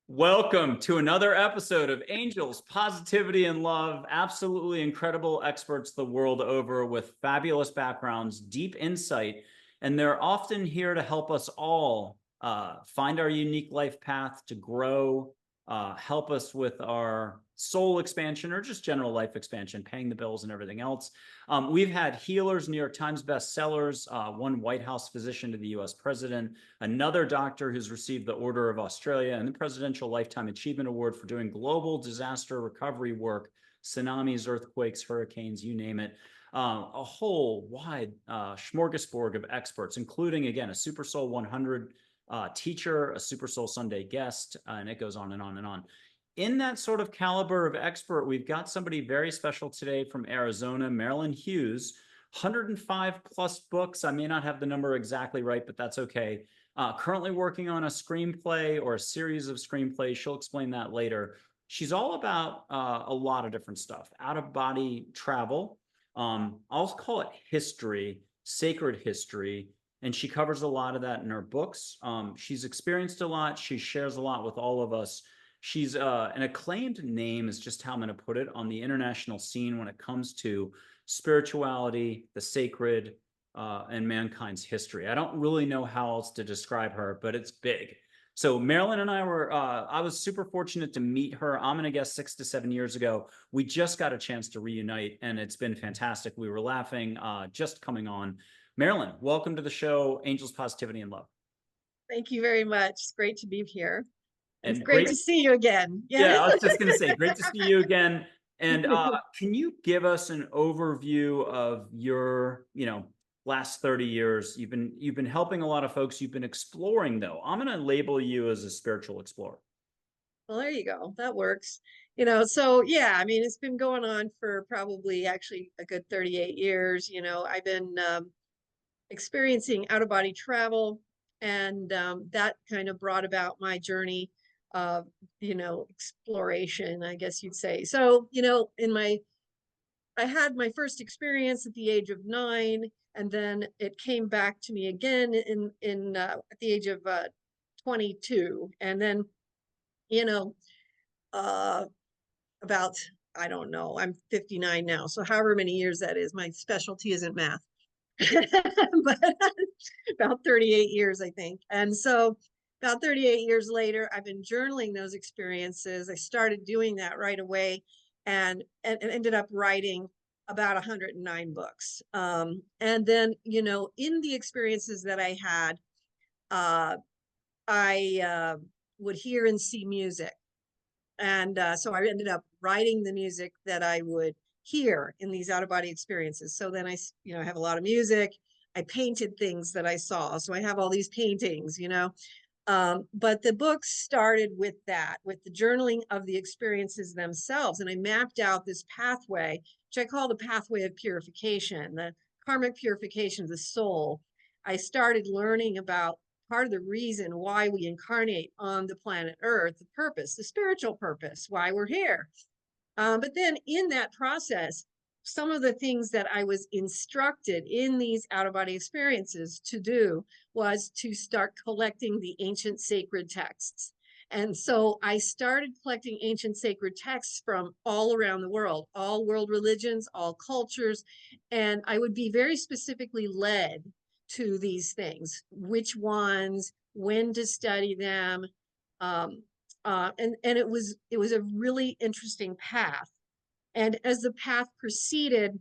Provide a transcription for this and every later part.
Welcome to another episode of Angels, Positivity, and Love. Absolutely incredible experts the world over with fabulous backgrounds, deep insight, and they're often here to help us all find our unique life path to grow, help us with our soul expansion or just general life expansion, paying the bills and everything else. We've had healers, New York Times bestsellers, one White House physician to the US president, another doctor who's received the Order of Australia and the Presidential Lifetime Achievement Award for doing global disaster recovery work, tsunamis, earthquakes, hurricanes, you name it. A whole wide smorgasbord of experts, including, again, a Super Soul 100 teacher, a Super Soul Sunday guest, and it goes on and on and on. In that sort of caliber of expert, we've got somebody very special today from Arizona, Marilynn Hughes, 105 plus books. I may not have the number exactly right, but that's okay. Currently working on a screenplay or a series of screenplays. She'll explain that later. She's all about a lot of different stuff. Out-of-body travel. I'll call it history, sacred history. And she covers a lot of that in her books. She's experienced a lot. She shares a lot with all of us. She's an acclaimed name, is just how I'm going to put it, on the international scene when it comes to spirituality, the sacred, and mankind's history. I don't really know how else to describe her, but it's big. So Marilyn and I were, I was super fortunate to meet her. I'm going to guess 6 to 7 years ago. We just got a chance to reunite, and it's been fantastic. We were laughing just coming on. Marilyn, welcome to the show, Angels, Positivity, and Love. Thank you very much. It's great to be here. It's And great to see you again. Yeah, I was just going to say, great to see you again. And can you give us an overview of your, last 30 years? You've been helping a lot of folks. You've been exploring, though. I'm going to label you as a spiritual explorer. Well, there you go. That works. So yeah, I mean, it's been going on for probably actually a good 38 years. I've been experiencing out-of-body travel, and that kind of brought about my journey of, exploration, I guess you'd say. So, I had my first experience at the age of 9, and then it came back to me again at the age of 22, and then uh, about, I don't know, I'm 59 now, so however many years that is, my specialty isn't math, but about 38 years, I think. And so about 38 years later, I've been journaling those experiences. I started doing that right away, and ended up writing about 109 books. And then, in the experiences that I had, I would hear and see music. And so I ended up writing the music that I would hear in these out-of-body experiences. So then I have a lot of music. I painted things that I saw. So I have all these paintings, but the book started with that, with the journaling of the experiences themselves. And I mapped out this pathway, which I call the pathway of purification, the karmic purification of the soul. I started learning about part of the reason why we incarnate on the planet Earth, the purpose, the spiritual purpose, why we're here. But then in that process, some of the things that I was instructed in these out-of-body experiences to do was to start collecting the ancient sacred texts. And so I started collecting ancient sacred texts from all around the world, all world religions, all cultures, and I would be very specifically led to these things, which ones, when to study them. And it was a really interesting path. And as the path proceeded,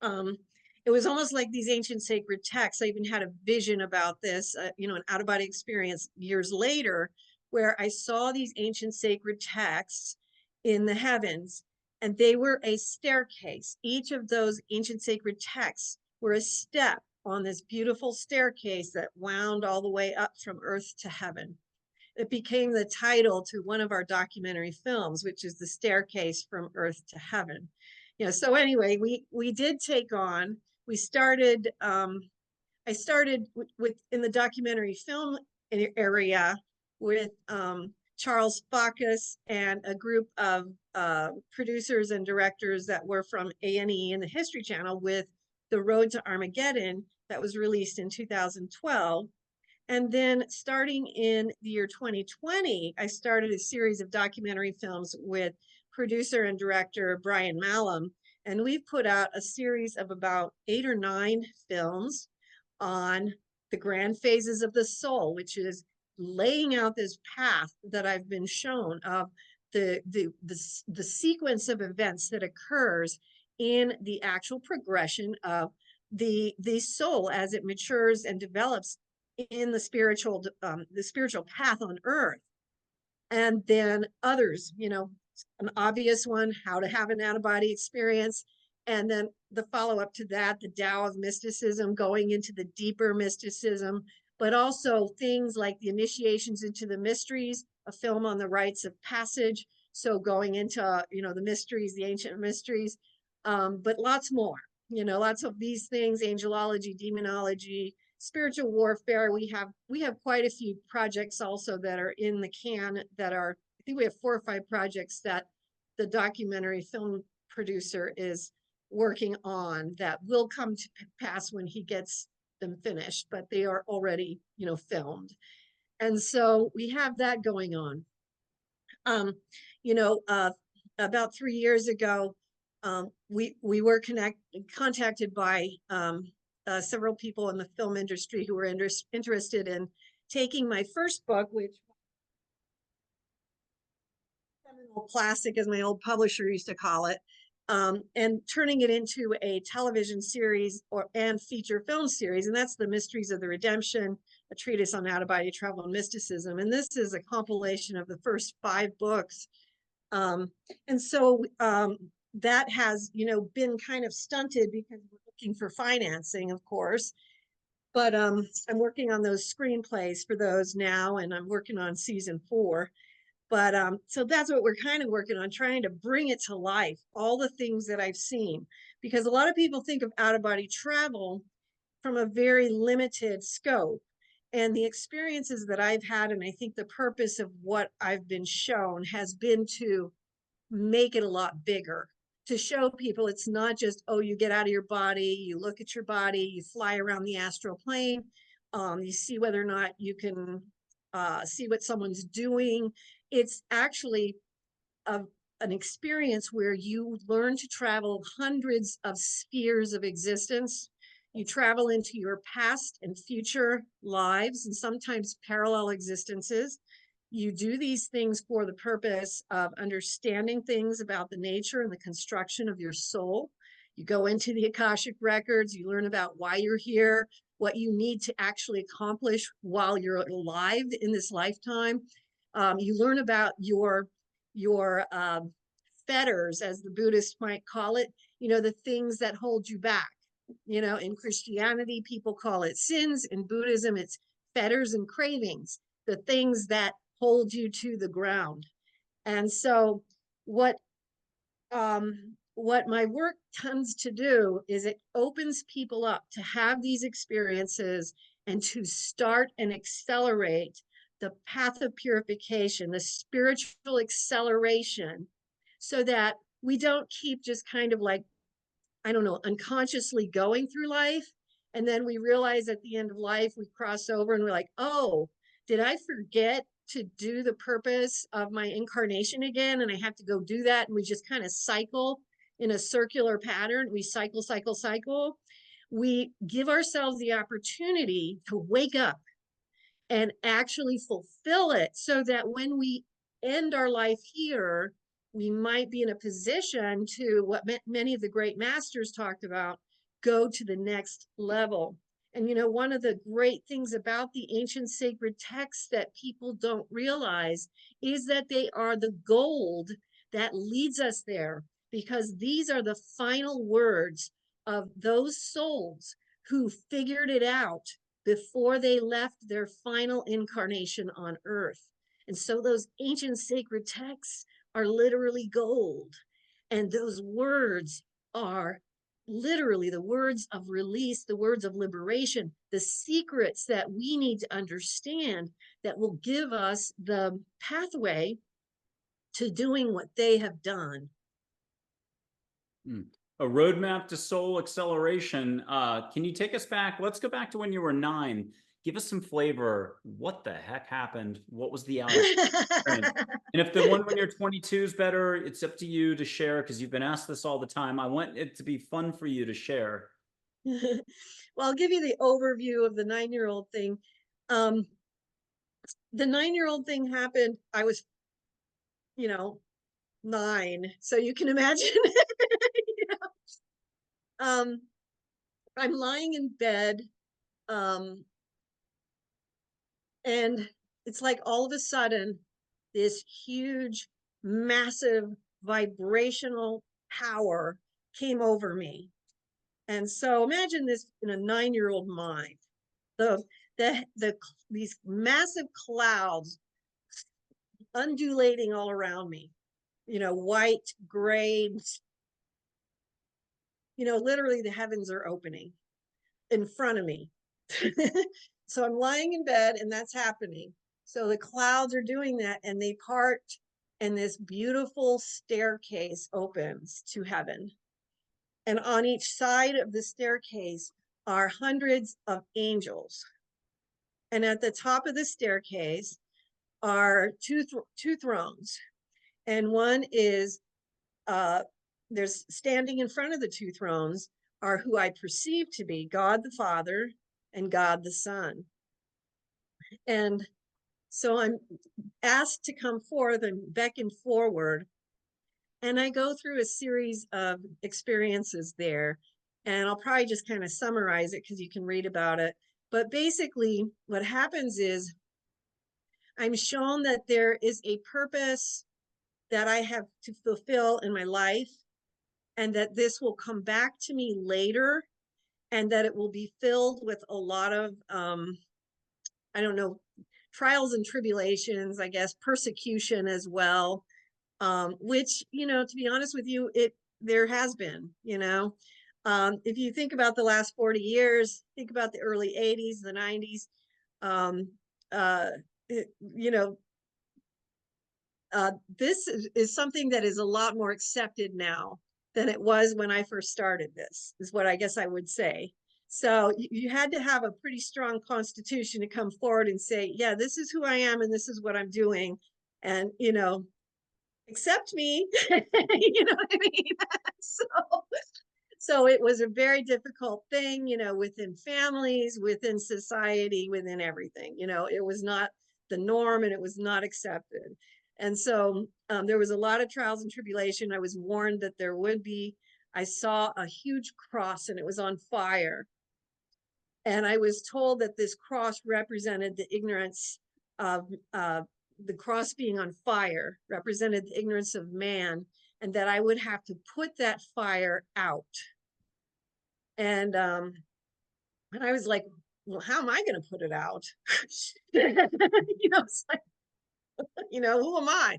it was almost like these ancient sacred texts. I even had a vision about this, an out-of-body experience years later, where I saw these ancient sacred texts in the heavens, and they were a staircase. Each of those ancient sacred texts were a step on this beautiful staircase that wound all the way up from earth to heaven. It became the title to one of our documentary films, which is The Staircase from Earth to Heaven. So anyway, we did take on, we started, I started with in the documentary film area with Charles Bacchus and a group of producers and directors that were from A&E and the History Channel with The Road to Armageddon that was released in 2012. And then starting in the year 2020, I started a series of documentary films with producer and director Brian Malum. And we've put out a series of about 8 or 9 films on the grand phases of the soul, which is laying out this path that I've been shown of the sequence of events that occurs in the actual progression of the soul as it matures and develops in the spiritual path on earth. And then others, an obvious one, how to have an out-of-body experience. And then the follow-up to that, the Tao of mysticism, going into the deeper mysticism, but also things like the initiations into the mysteries, a film on the rites of passage. So going into, the mysteries, the ancient mysteries, but lots more, lots of these things, angelology, demonology, spiritual warfare. We have quite a few projects also that are in the can that are, I think we have 4 or 5 projects that the documentary film producer is working on that will come to pass when he gets them finished, but they are already, filmed. And so we have that going on. About 3 years ago, we were contacted by several people in the film industry who were interested in taking my first book, which seminal classic, as my old publisher used to call it, and turning it into a television series and feature film series. And that's The Mysteries of the Redemption, a treatise on out-of-body travel and mysticism. And this is a compilation of the first 5 books. And so that has, been kind of stunted because we're looking for financing, of course. But I'm working on those screenplays for those now, and I'm working on season 4. But so that's what we're kind of working on, trying to bring it to life, all the things that I've seen, because a lot of people think of out-of-body travel from a very limited scope. And the experiences that I've had, and I think the purpose of what I've been shown has been to make it a lot bigger, to show people it's not just, oh, you get out of your body, you look at your body, you fly around the astral plane, you see whether or not you can see what someone's doing. It's actually an experience where you learn to travel hundreds of spheres of existence. You travel into your past and future lives and sometimes parallel existences. You do these things for the purpose of understanding things about the nature and the construction of your soul. You go into the Akashic records, you learn about why you're here, what you need to actually accomplish while you're alive in this lifetime. You learn about your fetters, as the Buddhists might call it, the things that hold you back. In Christianity, people call it sins. In Buddhism, it's fetters and cravings, the things that hold you to the ground. And so what my work tends to do is it opens people up to have these experiences and to start and accelerate the path of purification, the spiritual acceleration, so that we don't keep just kind of like, I don't know, unconsciously going through life. And then we realize at the end of life, we cross over and we're like, oh, did I forget to do the purpose of my incarnation again? And I have to go do that. And we just kind of cycle in a circular pattern. We cycle, cycle, cycle. We give ourselves the opportunity to wake up and actually fulfill it, so that when we end our life here, we might be in a position to, what many of the great masters talked about, go to the next level. And one of the great things about the ancient sacred texts that people don't realize is that they are the gold that leads us there, because these are the final words of those souls who figured it out before they left their final incarnation on earth. And so those ancient sacred texts are literally gold. And those words are literally the words of release, the words of liberation, the secrets that we need to understand that will give us the pathway to doing what they have done. A roadmap to soul acceleration. Can you take us back? Let's go back to when you were 9. Give us some flavor. What the heck happened? What was the out? And if the one when you're 22 is better, it's up to you to share, because you've been asked this all the time. I want it to be fun for you to share. Well, I'll give you the overview of the 9-year-old thing. The 9-year-old thing happened. I was, 9. So you can imagine, I'm lying in bed. And it's like all of a sudden, this huge, massive vibrational power came over me. And so imagine this in a 9-year-old mind. These massive clouds undulating all around me, white, gray, literally the heavens are opening in front of me. So I'm lying in bed and that's happening. So the clouds are doing that and they part and this beautiful staircase opens to heaven. And on each side of the staircase are hundreds of angels. And at the top of the staircase are two thrones. And one is, there's standing in front of the 2 thrones are who I perceive to be God the Father and God the Son. And so I'm asked to come forth and beckon forward. And I go through a series of experiences there. And I'll probably just kind of summarize it because you can read about it. But basically, what happens is I'm shown that there is a purpose that I have to fulfill in my life, and that this will come back to me later, and that it will be filled with a lot of, I don't know, trials and tribulations, I guess, persecution as well, which, to be honest with you, there has been, if you think about the last 40 years, think about the early 80s, the 90s, this is something that is a lot more accepted now than it was when I first started this, is what I guess I would say. So you had to have a pretty strong constitution to come forward and say, yeah, this is who I am and this is what I'm doing. And, accept me, you know what I mean? So it was a very difficult thing, within families, within society, within everything, it was not the norm and it was not accepted. And so there was a lot of trials and tribulation. I was warned that there would be. I saw a huge cross and it was on fire. And I was told that this cross represented the ignorance of the cross being on fire, represented the ignorance of man, and that I would have to put that fire out. And I was like, well, how am I going to put it out? It's like, who am I?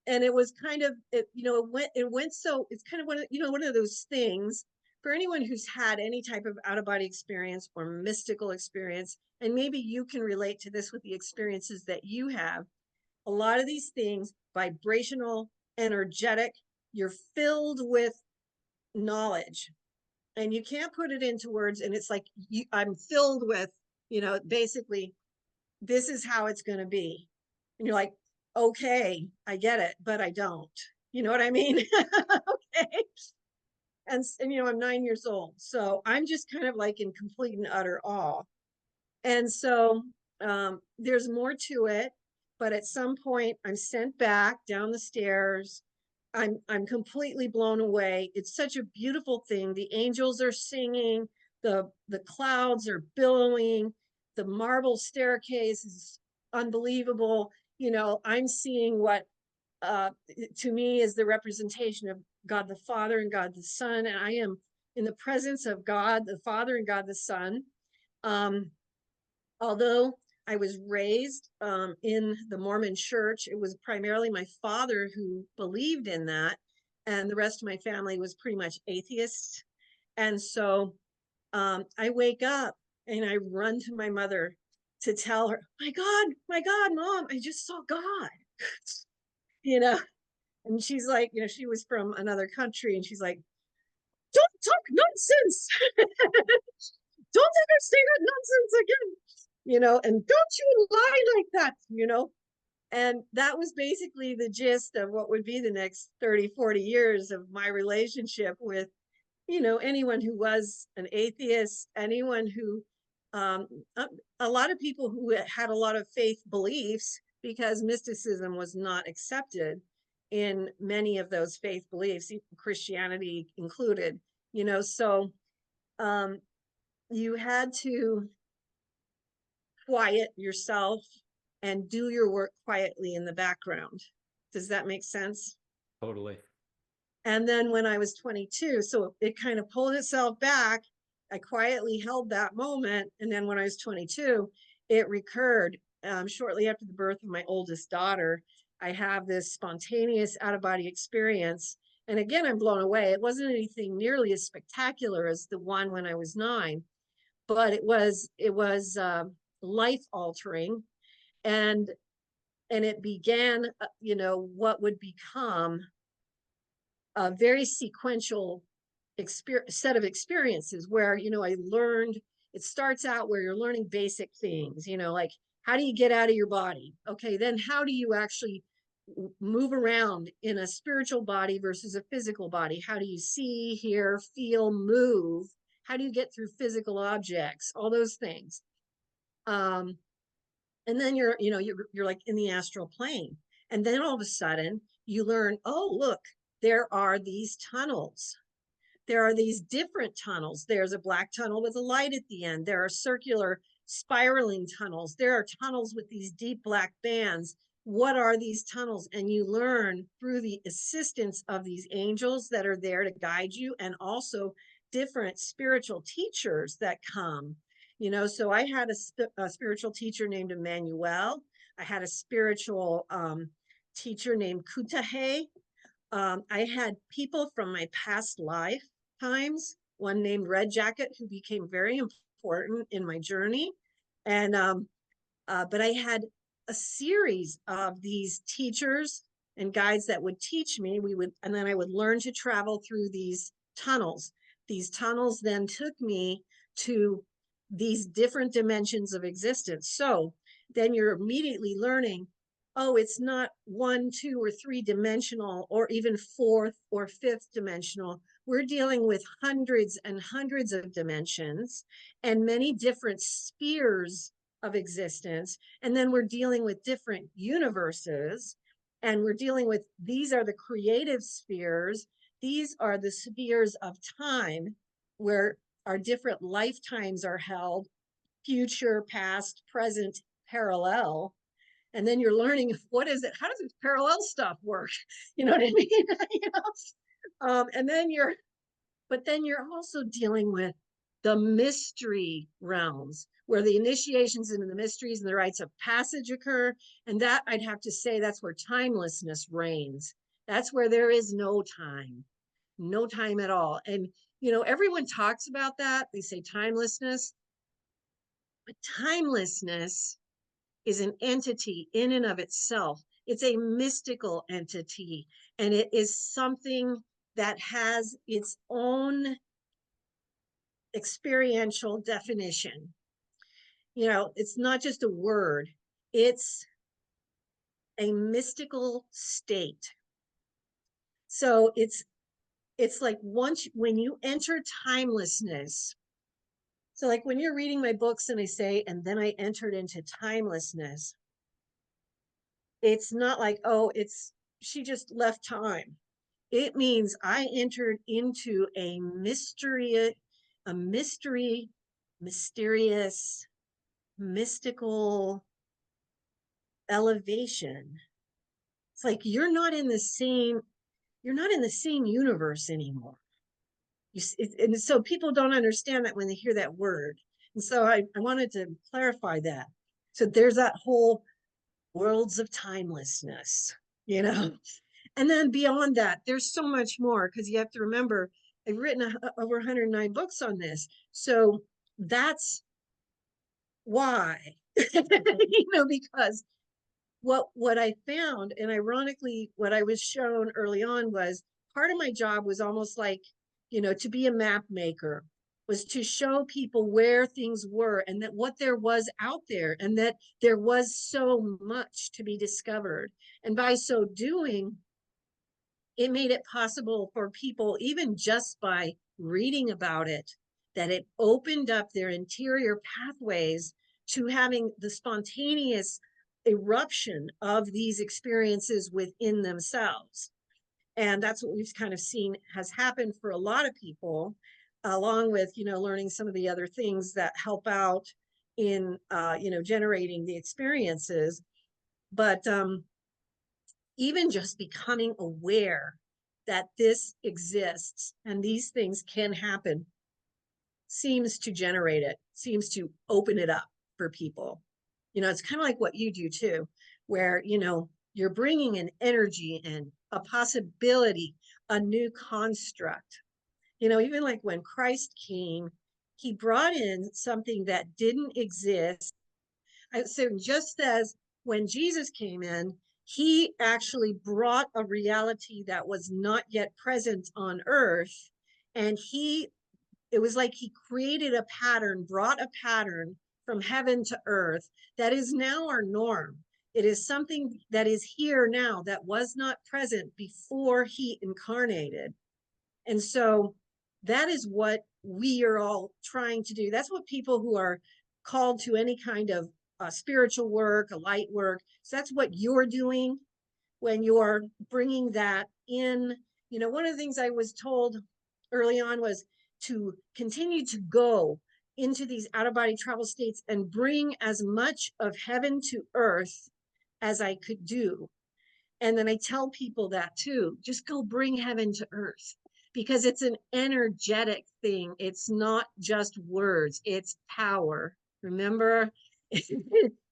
And it was kind of, it went so, it's kind of one of those things for anyone who's had any type of out-of-body experience or mystical experience, and maybe you can relate to this with the experiences that you have. A lot of these things, vibrational, energetic, you're filled with knowledge and you can't put it into words. And it's like, I'm filled with, basically, this is how it's going to be. And you're like, okay, I get it, but I don't. You know what I mean? Okay. And I'm 9 years old. So I'm just kind of like in complete and utter awe. And so there's more to it. But at some point, I'm sent back down the stairs. I'm completely blown away. It's such a beautiful thing. The angels are singing. The clouds are billowing. The marble staircase is unbelievable. I'm seeing what to me is the representation of God the Father and God the Son. And I am in the presence of God the Father and God the Son. Although I was raised in the Mormon church, it was primarily my father who believed in that. And the rest of my family was pretty much atheist. And so I wake up and I run to my mother to tell her, my God, Mom, I just saw God. And she's like, she was from another country and she's like, don't talk nonsense. don't ever say that nonsense again, and don't you lie like that. And that was basically the gist of what would be the next 30, 40 years of my relationship with, anyone who was an atheist, anyone who, um, a lot of people who had a lot of faith beliefs, because mysticism was not accepted in many of those faith beliefs, Christianity included, so you had to quiet yourself and do your work quietly in the background. Does that make sense? Totally. And then when I was 22, so it kind of pulled itself back. I quietly held that moment. And then when I was 22, it recurred. Shortly after the birth of my oldest daughter, I have this spontaneous out-of-body experience. And again, I'm blown away. It wasn't anything nearly as spectacular as the one when I was 9, but it was life altering. And it began, what would become a very sequential set of experiences where, I learned, it starts out where you're learning basic things, like how do you get out of your body? Okay, then how do you actually move around in a spiritual body versus a physical body? How do you see, hear, feel, move? How do you get through physical objects? All those things. And then you're like in the astral plane. And then all of a sudden you learn, oh, look, there are these tunnels. There are these different tunnels. There's a black tunnel with a light at the end. There are circular spiraling tunnels. There are tunnels with these deep black bands. What are these tunnels? And you learn through the assistance of these angels that are there to guide you, and also different spiritual teachers that come. So I had a spiritual teacher named Emmanuel. I had a spiritual teacher named Kutahe. I had people from my past lifetimes, one named Red Jacket, who became very important in my journey. And, but I had a series of these teachers and guides that would teach me. And then I would learn to travel through these tunnels. These tunnels then took me to these different dimensions of existence. So then you're immediately learning, oh, it's not 1, 2, or 3 dimensional, or even 4th or 5th dimensional. We're dealing with hundreds and hundreds of dimensions and many different spheres of existence. And then we're dealing with different universes, and we're dealing with, these are the creative spheres. These are the spheres of time where our different lifetimes are held, future, past, present, parallel. And then you're learning, what is it? How does this parallel stuff work? You know what I mean? And then but then you're also dealing with the mystery realms, where the initiations into the mysteries and the rites of passage occur. And that, I'd have to say, that's where timelessness reigns. That's where there is no time at all. And, everyone talks about that. They say timelessness, but timelessness is an entity in and of itself. It's a mystical entity, and it is something that has its own experiential definition. It's not just a word, it's a mystical state. So it's like when you enter timelessness. So like when you're reading my books and I say, and then I entered into timelessness, it's not like, oh, she just left time. It means I entered into a mysterious, mystical elevation. It's like you're not in the same universe anymore. And so people don't understand that when they hear that word. And so I wanted to clarify that. So there's that whole worlds of timelessness, And then beyond that, there's so much more, because you have to remember, I've written over 109 books on this. So that's why, because what I found, and ironically, what I was shown early on, was part of my job was almost like, to be a map maker was to show people where things were and that what there was out there, and that there was so much to be discovered. And by so doing, it made it possible for people, even just by reading about it, that it opened up their interior pathways to having the spontaneous eruption of these experiences within themselves. And that's what we've kind of seen has happened for a lot of people, along with, learning some of the other things that help out in, generating the experiences. But even just becoming aware that this exists and these things can happen seems to generate it, seems to open it up for people. It's kind of like what you do too, where, you're bringing an energy and a possibility, a new construct. Even like when Christ came, he brought in something that didn't exist. So just as when Jesus came in, he actually brought a reality that was not yet present on earth. And it was like he created a pattern, brought a pattern from heaven to earth that is now our norm. It is something that is here now that was not present before he incarnated. And so that is what we are all trying to do. That's what people who are called to any kind of spiritual work, a light work. So that's what you're doing when you're bringing that in. One of the things I was told early on was to continue to go into these out-of-body travel states and bring as much of heaven to earth as I could do. And then I tell people that too, just go bring heaven to earth, because it's an energetic thing. It's not just words, it's power. Remember,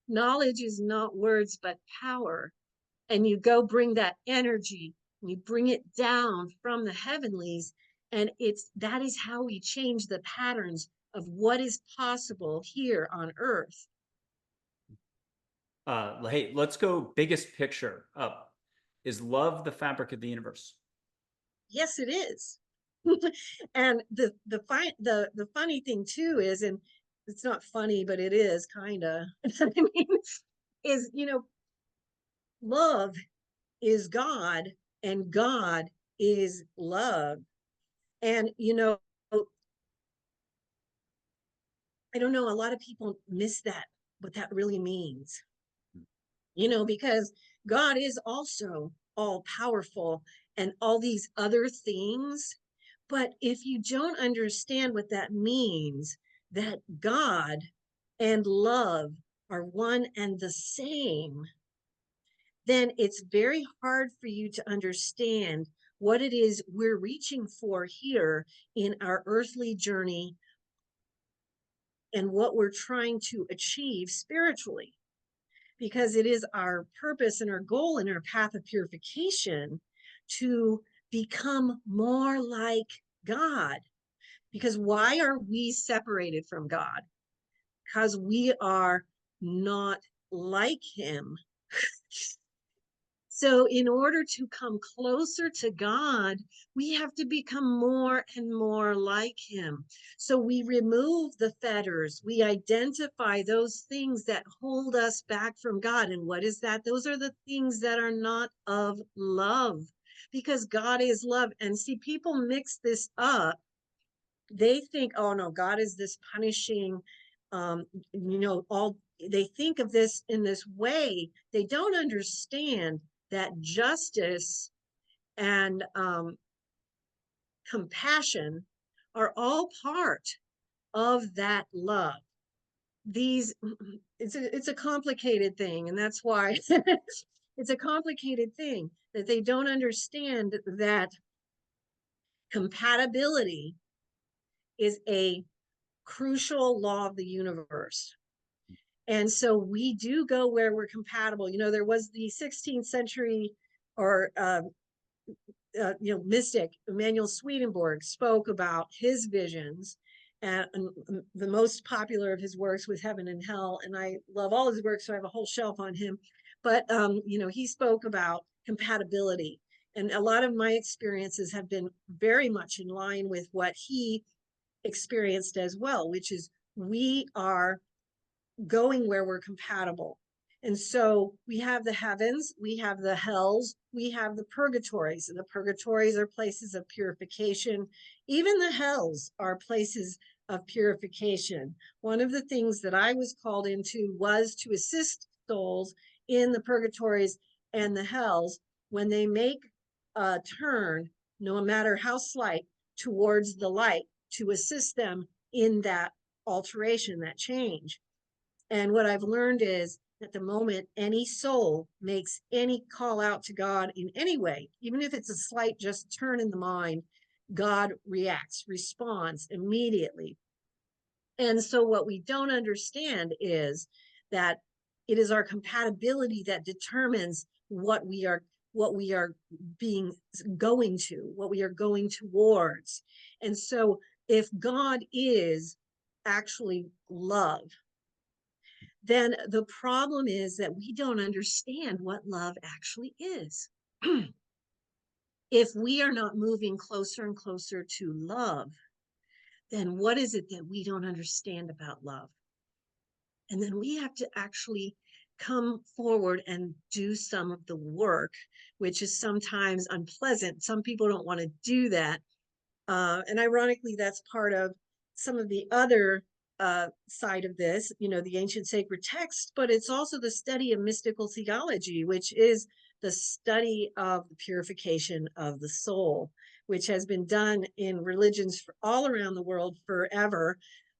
knowledge is not words, but power. And you go bring that energy, and you bring it down from the heavenlies. And that is how we change the patterns of what is possible here on earth. Hey, let's go biggest picture up. Is love the fabric of the universe? Yes, it is. And the funny thing too is, and it's not funny, but it is kind of, I mean, is, love is God and God is love. And, I don't know, a lot of people miss that, what that really means, because God is also all powerful and all these other things. But if you don't understand what that means, that God and love are one and the same, then it's very hard for you to understand what it is we're reaching for here in our earthly journey and what we're trying to achieve spiritually. Because it is our purpose and our goal in our path of purification to become more like God. Because why are we separated from God? Because we are not like him. So in order to come closer to God, we have to become more and more like him. So we remove the fetters. We identify those things that hold us back from God. And what is that? Those are the things that are not of love, because God is love. And see, people mix this up. They think, oh no, God is this punishing, they think of this in this way. They don't understand that justice and compassion are all part of that love. It's a complicated thing, and that's why it's a complicated thing, that they don't understand that compatibility is a crucial law of the universe. And so we do go where we're compatible. There was the 16th century or mystic Emanuel Swedenborg spoke about his visions, and the most popular of his works was Heaven and Hell. And I love all his works, so I have a whole shelf on him. But he spoke about compatibility, and a lot of my experiences have been very much in line with what he experienced as well, which is we are going where we're compatible. And so we have the heavens, we have the hells, we have the purgatories, and the purgatories are places of purification. Even the hells are places of purification. One of the things that I was called into was to assist souls in the purgatories and the hells when they make a turn, no matter how slight, towards the light, to assist them in that alteration, that change. And what I've learned is that the moment any soul makes any call out to God in any way, even if it's a slight just turn in the mind, God reacts, responds immediately. And so what we don't understand is that it is our compatibility that determines what we are being going to, what we are going towards. And so if God is actually love, then the problem is that we don't understand what love actually is. If we are not moving closer and closer to love, then what is it that we don't understand about love? And then we have to actually come forward and do some of the work, which is sometimes unpleasant. Some people don't want to do that. And ironically, that's part of some of the other side of this, the ancient sacred text, but it's also the study of mystical theology, which is the study of the purification of the soul, which has been done in religions all around the world forever,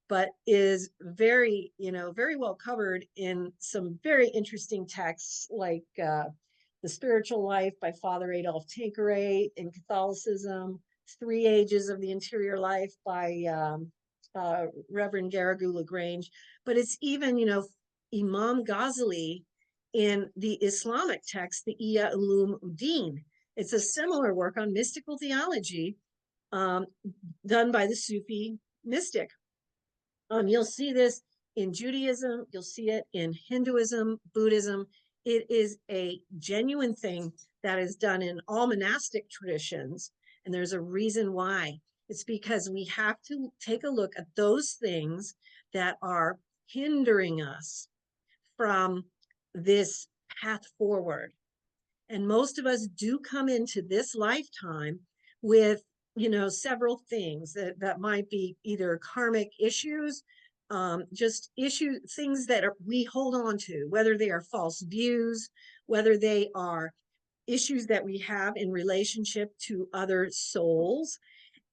but is very, very well covered in some very interesting texts like The Spiritual Life by Father Adolf Tanqueray in Catholicism, 3 Ages of the Interior Life by Reverend Garrigou Lagrange, but it's even, Imam Ghazali in the Islamic text, the Iya Ulum Uddin. It's a similar work on mystical theology done by the Sufi mystic. You'll see this in Judaism, you'll see it in Hinduism, Buddhism. It is a genuine thing that is done in all monastic traditions, and there's a reason why. It's because we have to take a look at those things that are hindering us from this path forward. And most of us do come into this lifetime with, several things that might be either karmic issues, just things that we hold on to, whether they are false views, whether they are issues that we have in relationship to other souls.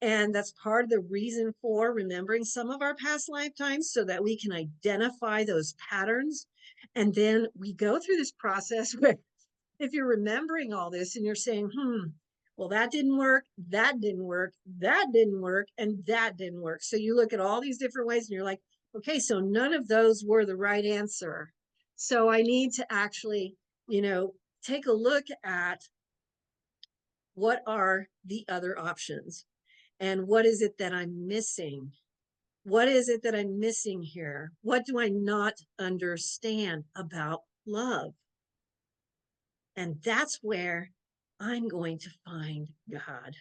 And that's part of the reason for remembering some of our past lifetimes, so that we can identify those patterns. And then we go through this process where if you're remembering all this and you're saying, well, that didn't work, that didn't work, that didn't work, and that didn't work. So you look at all these different ways and you're like, okay, so none of those were the right answer. So I need to actually, take a look at what are the other options and what is it that I'm missing? What is it that I'm missing here? What do I not understand about love? And that's where I'm going to find God.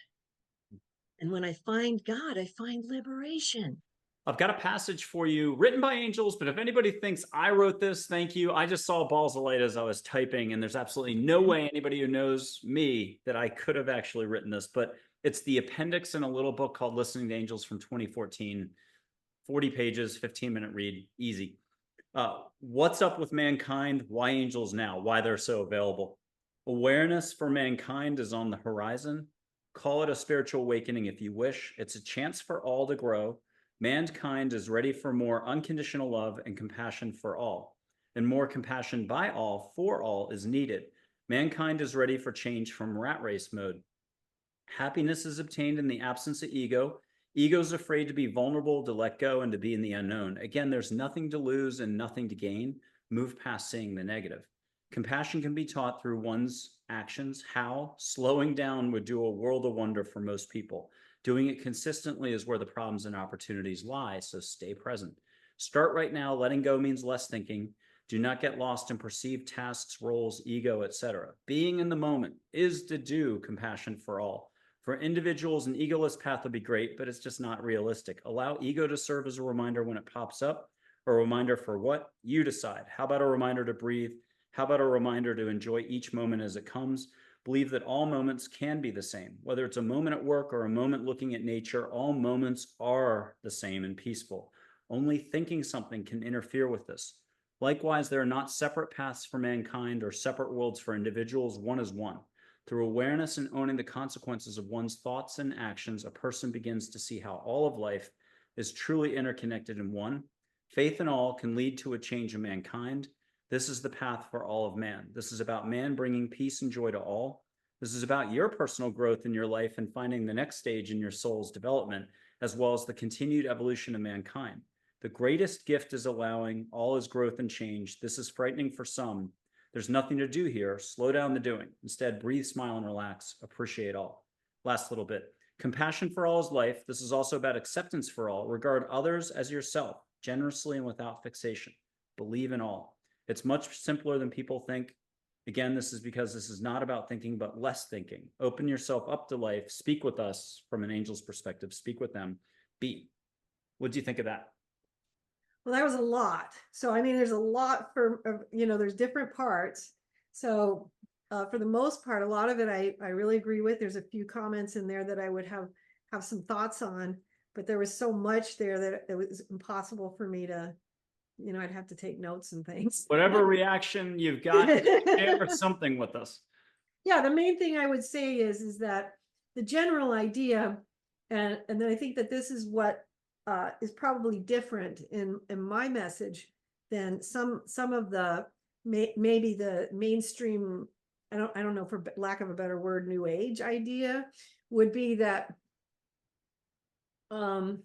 And when I find God, I find liberation. I've got a passage for you written by angels, but if anybody thinks I wrote this, thank you. I just saw balls of light as I was typing, and there's absolutely no way anybody who knows me that I could have actually written this, but it's the appendix in a little book called Listening to Angels from 2014, 40 pages, 15-minute read, easy. What's up with mankind? Why angels now? Why they're so available? Awareness for mankind is on the horizon. Call it a spiritual awakening if you wish. It's a chance for all to grow. Mankind is ready for more unconditional love and compassion for all. And more compassion by all for all is needed. Mankind is ready for change from rat race mode. Happiness is obtained in the absence of ego. Ego's afraid to be vulnerable, to let go, and to be in the unknown. Again, there's nothing to lose and nothing to gain. Move past seeing the negative. Compassion can be taught through one's actions. How? Slowing down would do a world of wonder for most people. Doing it consistently is where the problems and opportunities lie, so stay present. Start right now. Letting go means less thinking. Do not get lost in perceived tasks, roles, ego, etc. Being in the moment is to do compassion for all. For individuals, an egoless path would be great, but it's just not realistic. Allow ego to serve as a reminder when it pops up. A reminder for what? You decide. How about a reminder to breathe? How about a reminder to enjoy each moment as it comes? Believe that all moments can be the same. Whether it's a moment at work or a moment looking at nature, all moments are the same and peaceful. Only thinking something can interfere with this. Likewise, there are not separate paths for mankind or separate worlds for individuals. One is one. Through awareness and owning the consequences of one's thoughts and actions, a person begins to see how all of life is truly interconnected in one. Faith in all can lead to a change in mankind. This is the path for all of man. This is about man bringing peace and joy to all. This is about your personal growth in your life and finding the next stage in your soul's development, as well as the continued evolution of mankind. The greatest gift is allowing all is growth and change. This is frightening for some. There's nothing to do here. Slow down the doing. Instead, breathe, smile, and relax. Appreciate all. Last little bit. Compassion for all is life. This is also about acceptance for all. Regard others as yourself, generously and without fixation. Believe in all. It's much simpler than people think. Again, this is because this is not about thinking, but less thinking. Open yourself up to life. Speak with us from an angel's perspective. Speak with them. Be. What do you think of that? Well, that was a lot. So, I mean, there's a lot there's different parts. So for the most part, a lot of it, I really agree with. There's a few comments in there that I would have some thoughts on, but there was so much there that it was impossible for me to, I'd have to take notes and things. Whatever reaction you've got, share something with us. Yeah, the main thing I would say is that the general idea, and then I think that this is what is probably different in my message than some of the maybe the mainstream, I don't know, for lack of a better word, new age idea would be that I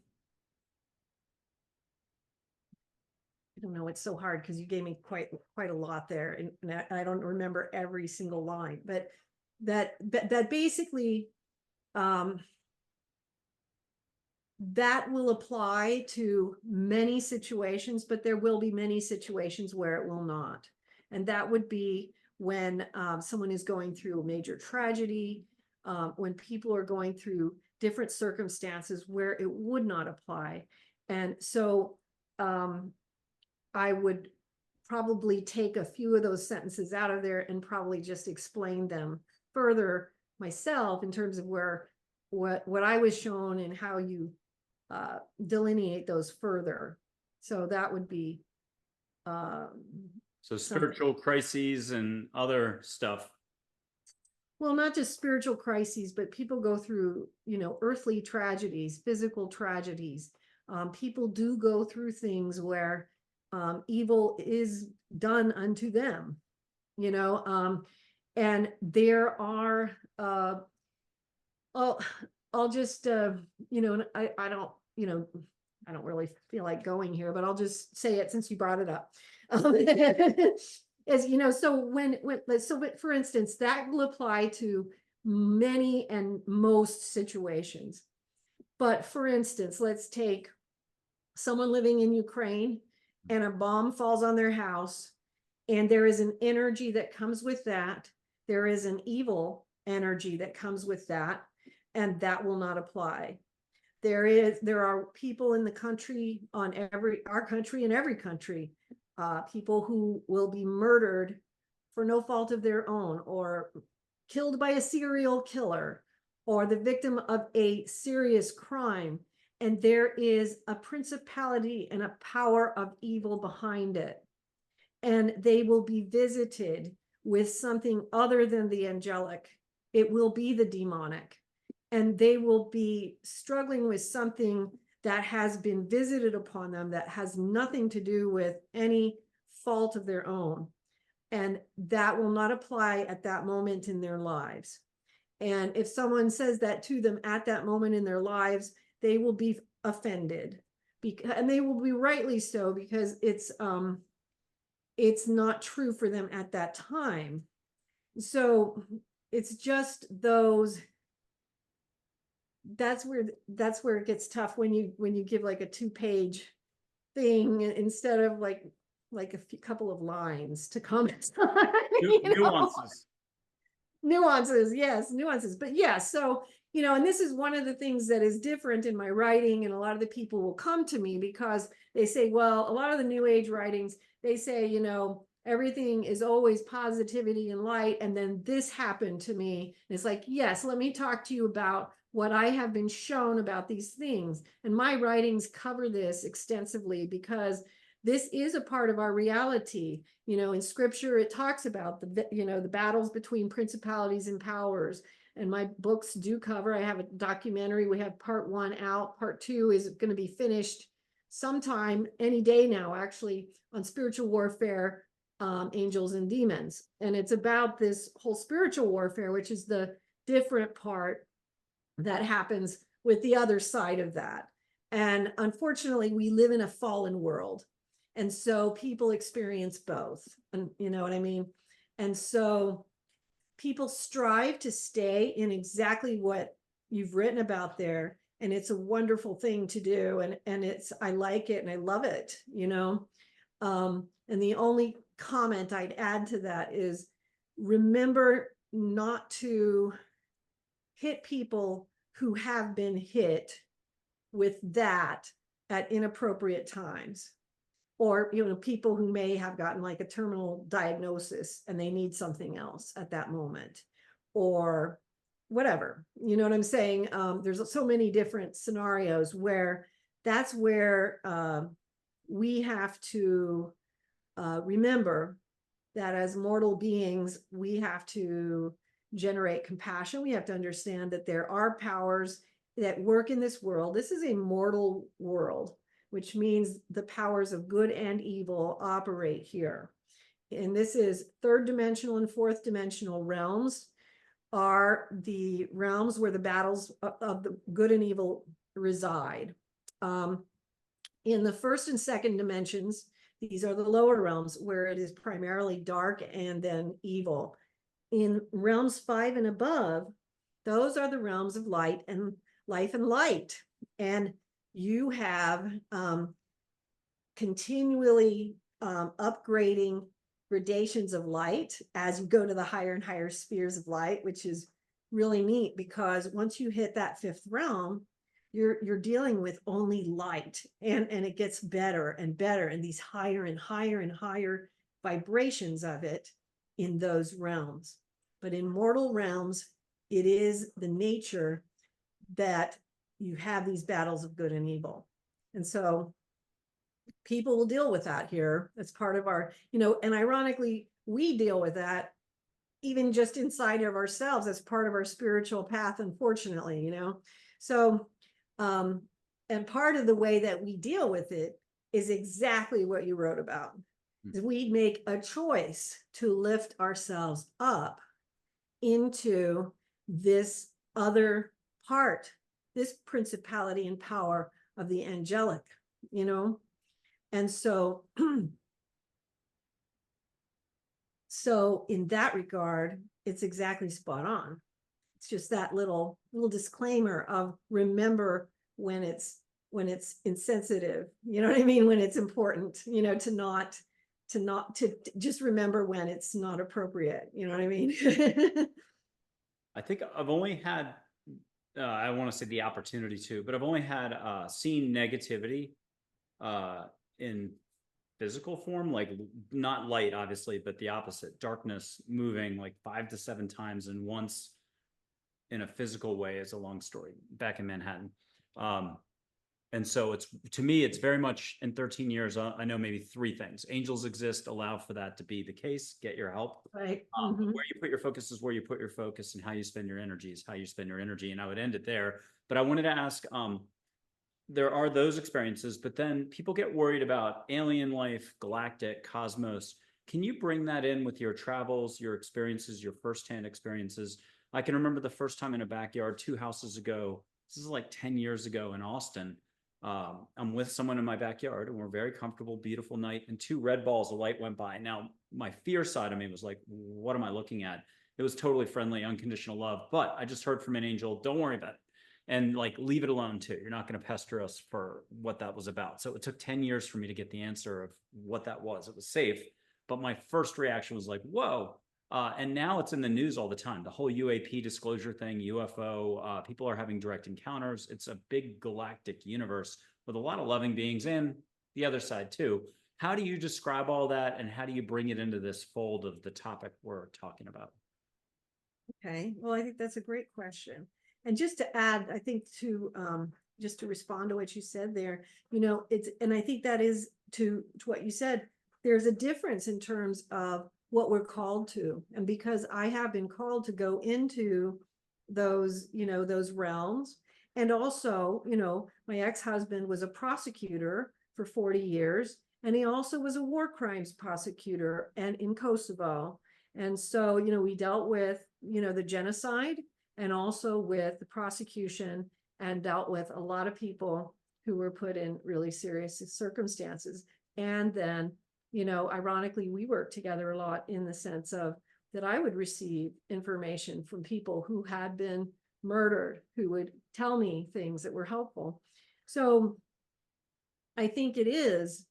don't know, it's so hard because you gave me quite a lot there, and I don't remember every single line, but that basically that will apply to many situations, but there will be many situations where it will not. And that would be when someone is going through a major tragedy, when people are going through different circumstances where it would not apply. And so I would probably take a few of those sentences out of there and probably just explain them further myself in terms of what I was shown and how you delineate those further. So that would be so spiritual crises and other stuff. Well, not just spiritual crises, but people go through, earthly tragedies, physical tragedies. People do go through things where evil is done unto them, and there are I'll just I don't really feel like going here, but I'll just say it since you brought it up. As so for instance, that will apply to many and most situations. But for instance, let's take someone living in Ukraine and a bomb falls on their house, and there is an energy that comes with that. There is an evil energy that comes with that, and that will not apply. There are people in the country, our country and every country, people who will be murdered for no fault of their own, or killed by a serial killer, or the victim of a serious crime. And there is a principality and a power of evil behind it. And they will be visited with something other than the angelic. It will be the demonic. And they will be struggling with something that has been visited upon them that has nothing to do with any fault of their own. And that will not apply at that moment in their lives. And if someone says that to them at that moment in their lives, they will be offended, and they will be rightly so, because it's not true for them at that time. So it's just those. That's where it gets tough when you give like a 2-page thing instead of like a couple of lines to comment on. Nuances. Nuances, yes, nuances. But yeah, so you know, and this is one of the things that is different in my writing, and a lot of the people will come to me because they say, well, a lot of the new age writings, they say, you know, everything is always positivity and light, and then this happened to me. And it's like, yes, let me talk to you about what I have been shown about these things. And my writings cover this extensively because this is a part of our reality. You know, in scripture, it talks about the, you know, the battles between principalities and powers. And my books do cover, I have a documentary, we have part 1 out, part 2 is going to be finished sometime, any day now, actually, on spiritual warfare, angels and demons. And it's about this whole spiritual warfare, which is the different part that happens with the other side of that. And unfortunately, we live in a fallen world. And so people experience both, and you know what I mean? And so people strive to stay in exactly what you've written about there. And it's a wonderful thing to do. And it's, I like it and I love it, you know? And the only comment I'd add to that is remember not to hit people who have been hit with that at inappropriate times. Or, you know, people who may have gotten like a terminal diagnosis and they need something else at that moment, or whatever, you know what I'm saying? There's so many different scenarios where that's where we have to remember that as mortal beings, we have to generate compassion. We have to understand that there are powers that work in this world. This is a mortal world, which means the powers of good and evil operate here. And this is 3rd dimensional and 4th dimensional realms are the realms where the battles of the good and evil reside. In the 1st and 2nd dimensions, these are the lower realms where it is primarily dark and then evil. In realms 5 and above, those are the realms of light and life and light. And you have continually upgrading gradations of light as you go to the higher and higher spheres of light, which is really neat because once you hit that 5th realm, you're dealing with only light, and it gets better and better, and these higher and higher and higher vibrations of it in those realms. But in mortal realms, it is the nature that you have these battles of good and evil. And so people will deal with that here. That's part of our, you know, and ironically, we deal with that even just inside of ourselves as part of our spiritual path, unfortunately, you know. So, and part of the way that we deal with it is exactly what you wrote about. We make a choice to lift ourselves up into this other part, this principality and power of the angelic, you know? And so, so in that regard, it's exactly spot on. It's just that little disclaimer of remember when it's insensitive, you know what I mean? When it's important, you know, to just remember when it's not appropriate, you know what I mean? I think I've only had, I want to say the opportunity to, but I've only had seen negativity in physical form, like not light, obviously, but the opposite, darkness moving like 5 to 7 times, and once in a physical way is a long story back in Manhattan. And so it's, to me, it's very much in 13 years, I know maybe 3 things. Angels exist, allow for that to be the case, get your help. Right. Where you put your focus is where you put your focus, and how you spend your energy is how you spend your energy. And I would end it there. But I wanted to ask, there are those experiences, but then people get worried about alien life, galactic, cosmos. Can you bring that in with your travels, your experiences, your firsthand experiences? I can remember the first time in a backyard 2 houses ago. This is like 10 years ago in Austin. I'm with someone in my backyard and we're very comfortable, beautiful night, and 2 red balls of light went by. Now, my fear side of me was like, what am I looking at? It was totally friendly, unconditional love, but I just heard from an angel, don't worry about it. And like, leave it alone too. You're not going to pester us for what that was about. So it took 10 years for me to get the answer of what that was. It was safe. But my first reaction was like, whoa, And now it's in the news all the time. The whole UAP disclosure thing, UFO, people are having direct encounters. It's a big galactic universe with a lot of loving beings and the other side too. How do you describe all that, and how do you bring it into this fold of the topic we're talking about? Okay, well, I think that's a great question. And just to add, I think to just to respond to what you said there, and I think that is to what you said, there's a difference in terms of what we're called to. And because I have been called to go into those, those realms. And also, my ex-husband was a prosecutor for 40 years, and he also was a war crimes prosecutor and in Kosovo. And so, we dealt with, the genocide and also with the prosecution, and dealt with a lot of people who were put in really serious circumstances. And then, ironically, we worked together a lot in the sense of that I would receive information from people who had been murdered, who would tell me things that were helpful. So I think it is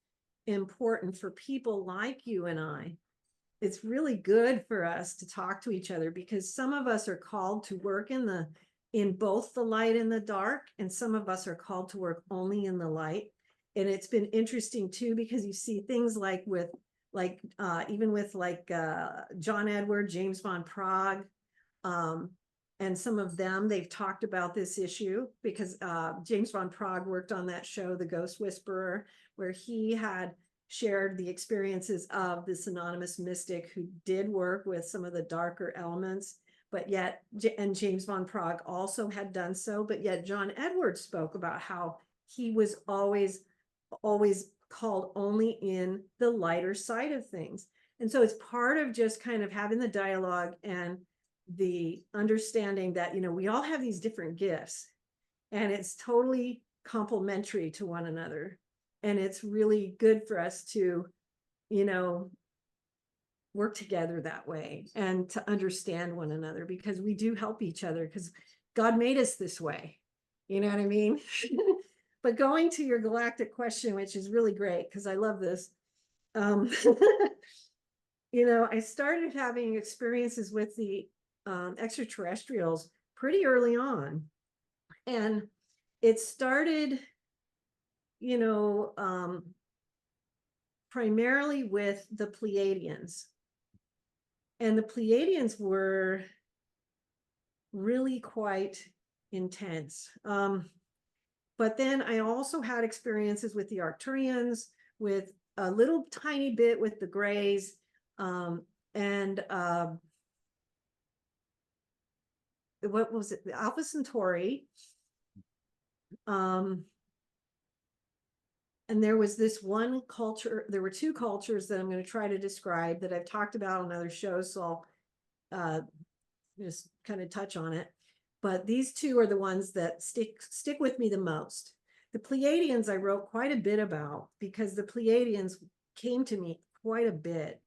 important for people like you and I. It's really good for us to talk to each other, because some of us are called to work in both the light and the dark, and some of us are called to work only in the light. And it's been interesting too, because you see things like even with John Edward, James von Prague, and some of them, they've talked about this issue, because James von Prague worked on that show, The Ghost Whisperer, where he had shared the experiences of this anonymous mystic who did work with some of the darker elements, but yet, and James von Prague also had done so, but yet John Edwards spoke about how he was always called only in the lighter side of things. And so it's part of just kind of having the dialogue and the understanding that, we all have these different gifts, and it's totally complementary to one another. And it's really good for us to, work together that way and to understand one another, because we do help each other, because God made us this way. You know what I mean? But going to your galactic question, which is really great, because I love this. I started having experiences with the extraterrestrials pretty early on. And it started, primarily with the Pleadians. And the Pleadians were really quite intense. But then I also had experiences with the Arcturians, with a little tiny bit with the Greys, and what was it? The Alpha Centauri. And there was this one culture, there were two cultures that I'm going to try to describe that I've talked about on other shows, so I'll just kind of touch on it. But these two are the ones that stick with me the most. The Pleiadians I wrote quite a bit about, because the Pleiadians came to me quite a bit.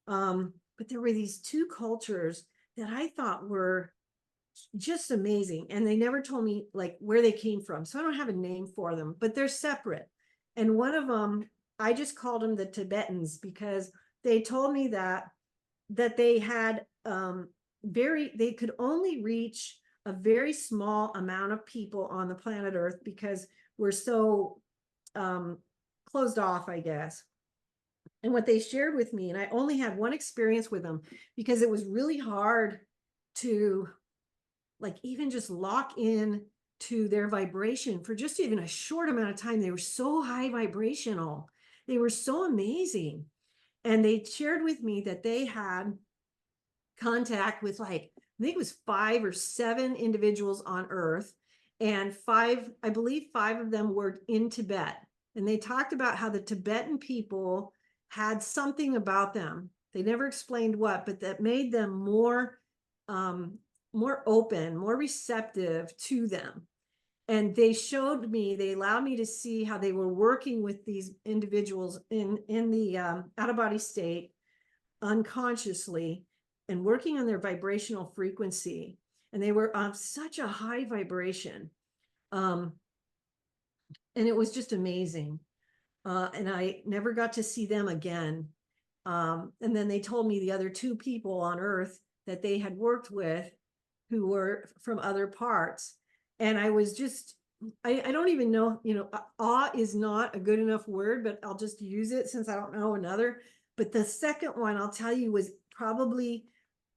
But there were these two cultures that I thought were just amazing. And they never told me like where they came from. So I don't have a name for them, but they're separate. And one of them, I just called them the Tibetans, because they told me that they had they could only reach a very small amount of people on the planet Earth, because we're so closed off, I guess. And what they shared with me, and I only had one experience with them, because it was really hard to like even just lock in to their vibration for just even a short amount of time. They were so high vibrational. They were so amazing. And they shared with me that they had contact with like, I think it was 5 or 7 individuals on Earth, and I believe 5 of them were in Tibet. And they talked about how the Tibetan people had something about them. They never explained what, but that made them more open, more receptive to them. And they allowed me to see how they were working with these individuals in the out-of-body state unconsciously, and working on their vibrational frequency. And they were on such a high vibration. And it was just amazing. And I never got to see them again. And then they told me the other two people on Earth that they had worked with who were from other parts. And I was just, I don't even know, awe is not a good enough word, but I'll just use it since I don't know another. But the second one I'll tell you was probably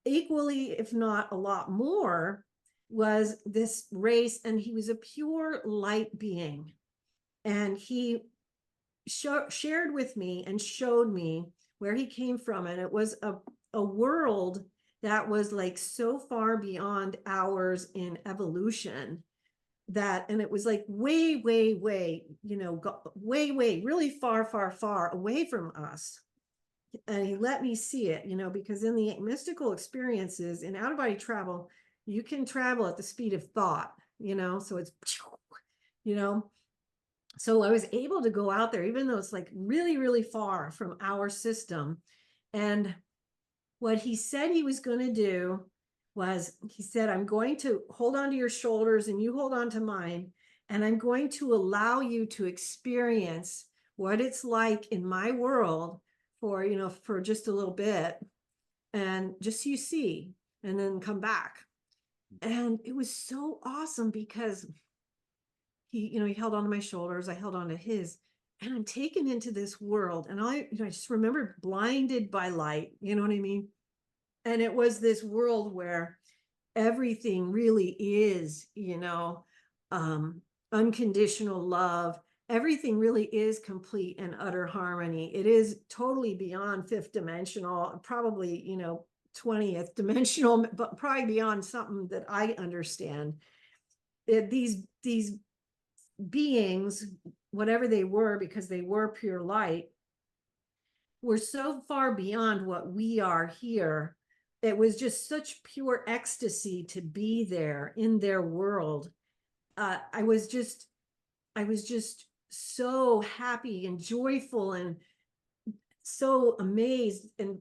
equally, if not a lot more, was this race. And he was a pure light being. And he shared with me and showed me where he came from. And it was a world that was like so far beyond ours in evolution that, and it was like way, way, way, way, way, really far, far, far away from us. And he let me see it, because in the mystical experiences in out-of-body travel, you can travel at the speed of thought, so it's, so I was able to go out there, even though it's like really, really far from our system. And what he said he was going to do was, he said, I'm going to hold on to your shoulders and you hold on to mine. And I'm going to allow you to experience what it's like in my world for just a little bit. And just so you see, and then come back. And it was so awesome because he held onto my shoulders, I held onto his, and I'm taken into this world. And I just remember blinded by light, you know what I mean? And it was this world where everything really is, unconditional love. Everything really is complete and utter harmony. It is totally beyond fifth dimensional, probably, 20th dimensional, but probably beyond something that I understand. These beings, whatever they were, because they were pure light, were so far beyond what we are here. It was just such pure ecstasy to be there in their world. I was just so happy and joyful and so amazed. And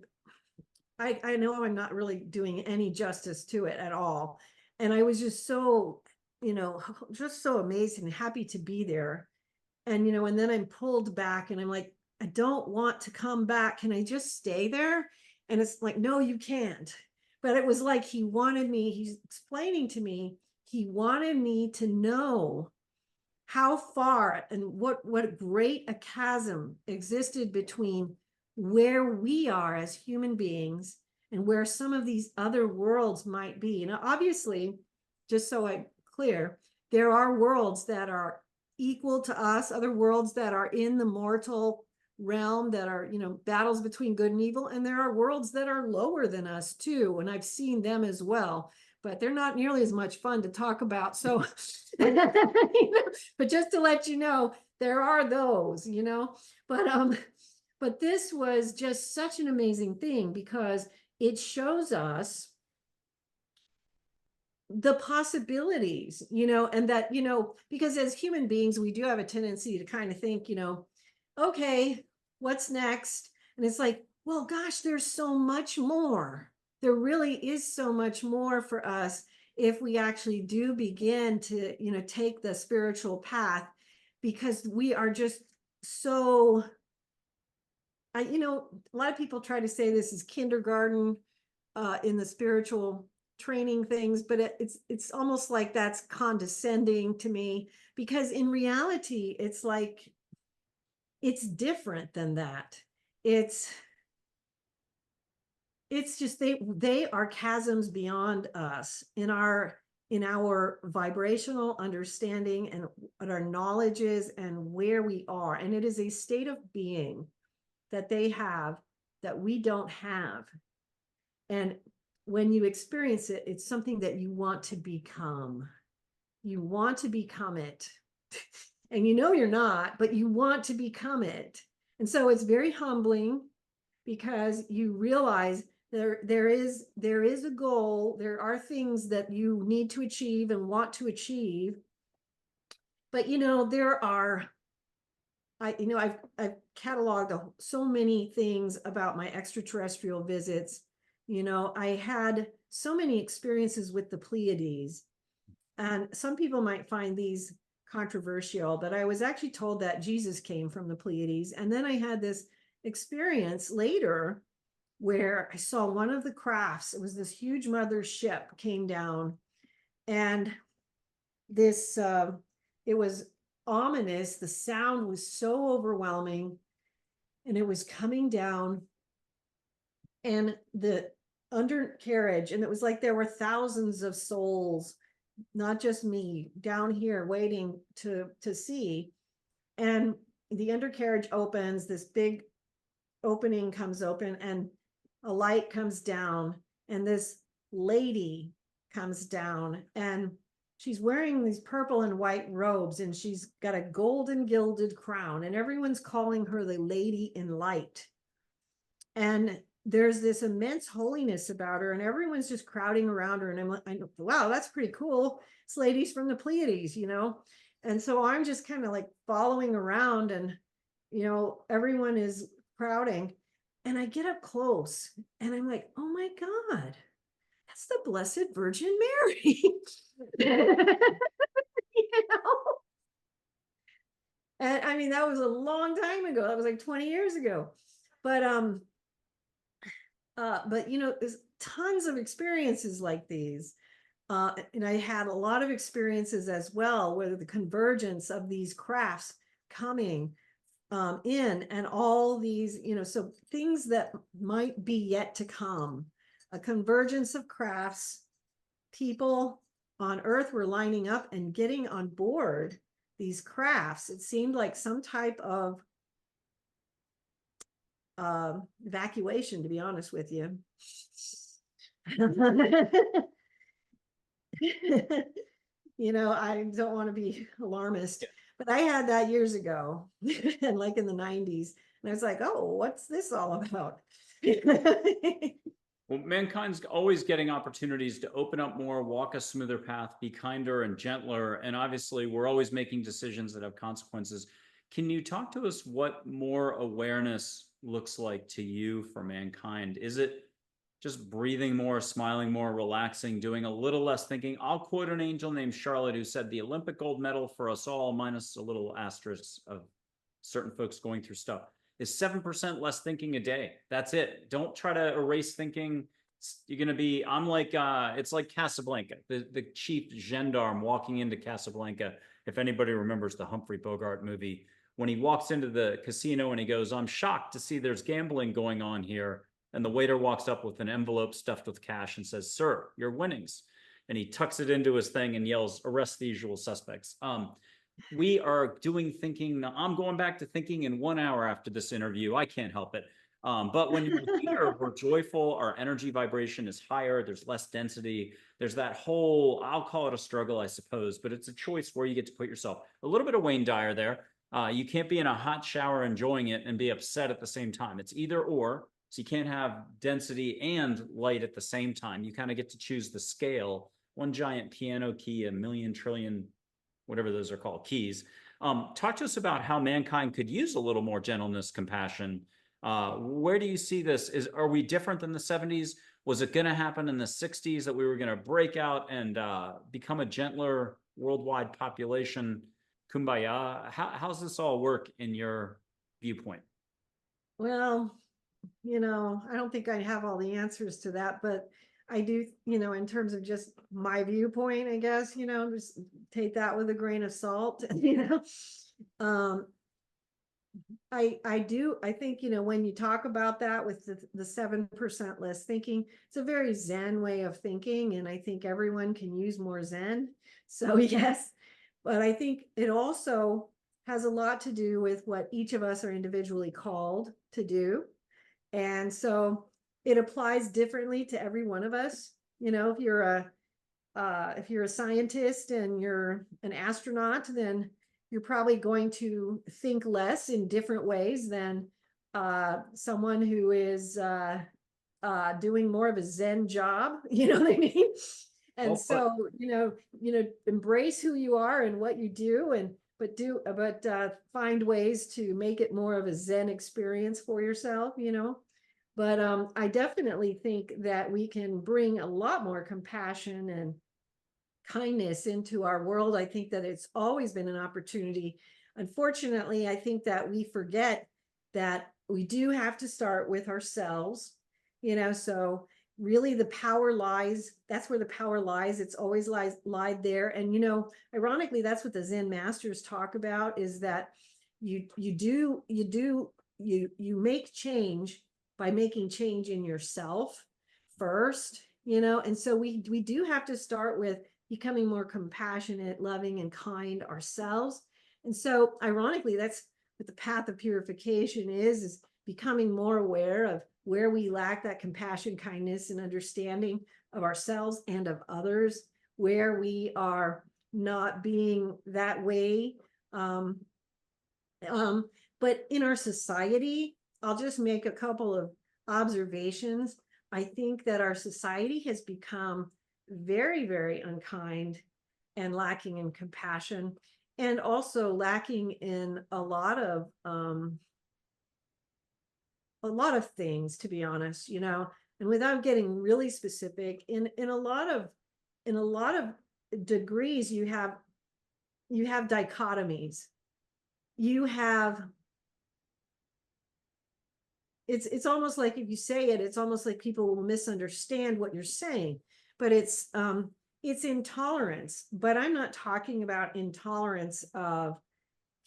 I know I'm not really doing any justice to it at all. And I was just so, just so amazed and happy to be there. And, and then I'm pulled back and I'm like, I don't want to come back. Can I just stay there? And it's like, no, you can't. But it was like he wanted me, he's explaining to me, he wanted me to know how far and what great a chasm existed between where we are as human beings and where some of these other worlds might be. Now, obviously, just so I'm clear, there are worlds that are equal to us, other worlds that are in the mortal realm that are, battles between good and evil. And there are worlds that are lower than us too. And I've seen them as well, but they're not nearly as much fun to talk about. So, but just to let you know, there are those, but this was just such an amazing thing because it shows us the possibilities, and that, because as human beings, we do have a tendency to kind of think, okay, what's next? And it's like, well, gosh, there's so much more. There really is so much more for us if we actually do begin to, take the spiritual path, because we are just so, a lot of people try to say this is kindergarten in the spiritual training things, but it's almost like that's condescending to me, because in reality, it's like, it's different than that. It's just, they are chasms beyond us in our vibrational understanding and what our knowledge is and where we are. And it is a state of being that they have that we don't have. And when you experience it, it's something that you want to become. You want to become it. And you're not, but you want to become it. And so it's very humbling because you realize there is a goal. There are things that you need to achieve and want to achieve. But there are, I've cataloged so many things about my extraterrestrial visits. I had so many experiences with the Pleiades, and some people might find these controversial, but I was actually told that Jesus came from the Pleiades. And then I had this experience later where I saw one of the crafts. It was this huge mothership came down, and this it was ominous. The sound was so overwhelming, and it was coming down, and the undercarriage, and it was like there were thousands of souls, not just me, down here waiting to see. And the undercarriage opens, this big opening comes open, and a light comes down, and this lady comes down, and she's wearing these purple and white robes, and she's got a golden gilded crown, and everyone's calling her the Lady in Light. And there's this immense holiness about her, and everyone's just crowding around her. And I'm like, wow, that's pretty cool. This lady's from the Pleiades, you know? And so I'm just kind of like following around, and, you know, everyone is crowding. And I get up close, and I'm like, oh my God, that's the Blessed Virgin Mary. You know? And I mean, that was a long time ago. That was like 20 years ago. But you know, there's tons of experiences like these. And I had a lot of experiences as well, where the convergence of these crafts coming in, and all these, you know, so things that might be yet to come, a convergence of crafts. People on Earth were lining up and getting on board these crafts. It seemed like some type of evacuation, to be honest with you. You know, I don't want to be alarmist, but I had that years ago, and like in the 90s, and I was like, oh, what's this all about? Well, mankind's always getting opportunities to open up more, walk a smoother path, be kinder and gentler. And obviously, we're always making decisions that have consequences. Can you talk to us what more awareness looks like to you for mankind? Is it just breathing more, smiling more, relaxing, doing a little less thinking? I'll quote an angel named Charlotte who said the Olympic gold medal for us all, minus a little asterisk of certain folks going through stuff, is 7% less thinking a day. That's it. Don't try to erase thinking. You're going to be, I'm like, it's like Casablanca, the chief gendarme walking into Casablanca. If anybody remembers the Humphrey Bogart movie, when he walks into the casino and he goes, I'm shocked to see there's gambling going on here. And the waiter walks up with an envelope stuffed with cash and says, sir, your winnings. And he tucks it into his thing and yells, arrest the usual suspects. We are doing thinking. I'm going back to thinking in 1 hour after this interview. I can't help it. But when you're here, we're joyful. Our energy vibration is higher. There's less density. There's that whole, I'll call it a struggle, I suppose, but it's a choice where you get to put yourself. A little bit of Wayne Dyer there. You can't be in a hot shower enjoying it and be upset at the same time. It's either or. So you can't have density and light at the same time. You kind of get to choose the scale. One giant piano key, a million trillion, whatever those are called, keys. Talk to us about how mankind could use a little more gentleness, compassion. Where do you see this? Are we different than the 70s? Was it going to happen in the 60s that we were going to break out and become a gentler worldwide population? Kumbaya. How's this all work in your viewpoint? Well, you know, I don't think I have all the answers to that, but I do, you know, in terms of just my viewpoint, I guess, you know, just take that with a grain of salt, you know. I think, you know, when you talk about that with the 7% less thinking, it's a very Zen way of thinking. And I think everyone can use more Zen. So yes, but I think it also has a lot to do with what each of us are individually called to do. And so it applies differently to every one of us. You know, if you're a scientist and you're an astronaut, then you're probably going to think less in different ways than someone who is doing more of a Zen job. You know what I mean? And Well, so, you know, embrace who you are and what you do, but find ways to make it more of a Zen experience for yourself, you know. But I definitely think that we can bring a lot more compassion and kindness into our world. I think that it's always been an opportunity. Unfortunately, I think that we forget that we do have to start with ourselves, so really the power lies, that's where the power lies. It's always lied there. And, ironically, that's what the Zen masters talk about, is that you make change by making change in yourself first, and so we do have to start with becoming more compassionate, loving, and kind ourselves. And so ironically, that's what the path of purification is becoming more aware of where we lack that compassion, kindness, and understanding of ourselves and of others, where we are not being that way. But in our society, I'll just make a couple of observations. I think that our society has become very, very unkind and lacking in compassion, and also lacking in a lot of things, to be honest, and without getting really specific, in a lot of degrees, you have dichotomies. You have, it's almost like, if you say it, it's almost like people will misunderstand what you're saying, but it's intolerance. But I'm not talking about intolerance of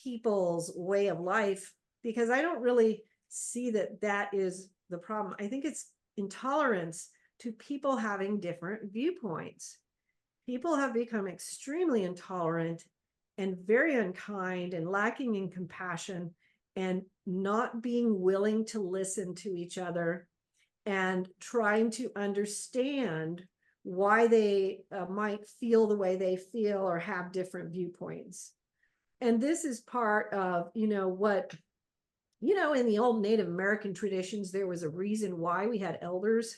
people's way of life, because I don't really see that is the problem. I think it's intolerance to people having different viewpoints. People have become extremely intolerant and very unkind and lacking in compassion, and not being willing to listen to each other and trying to understand why they might feel the way they feel or have different viewpoints. And this is part of, what, in the old Native American traditions, there was a reason why we had elders.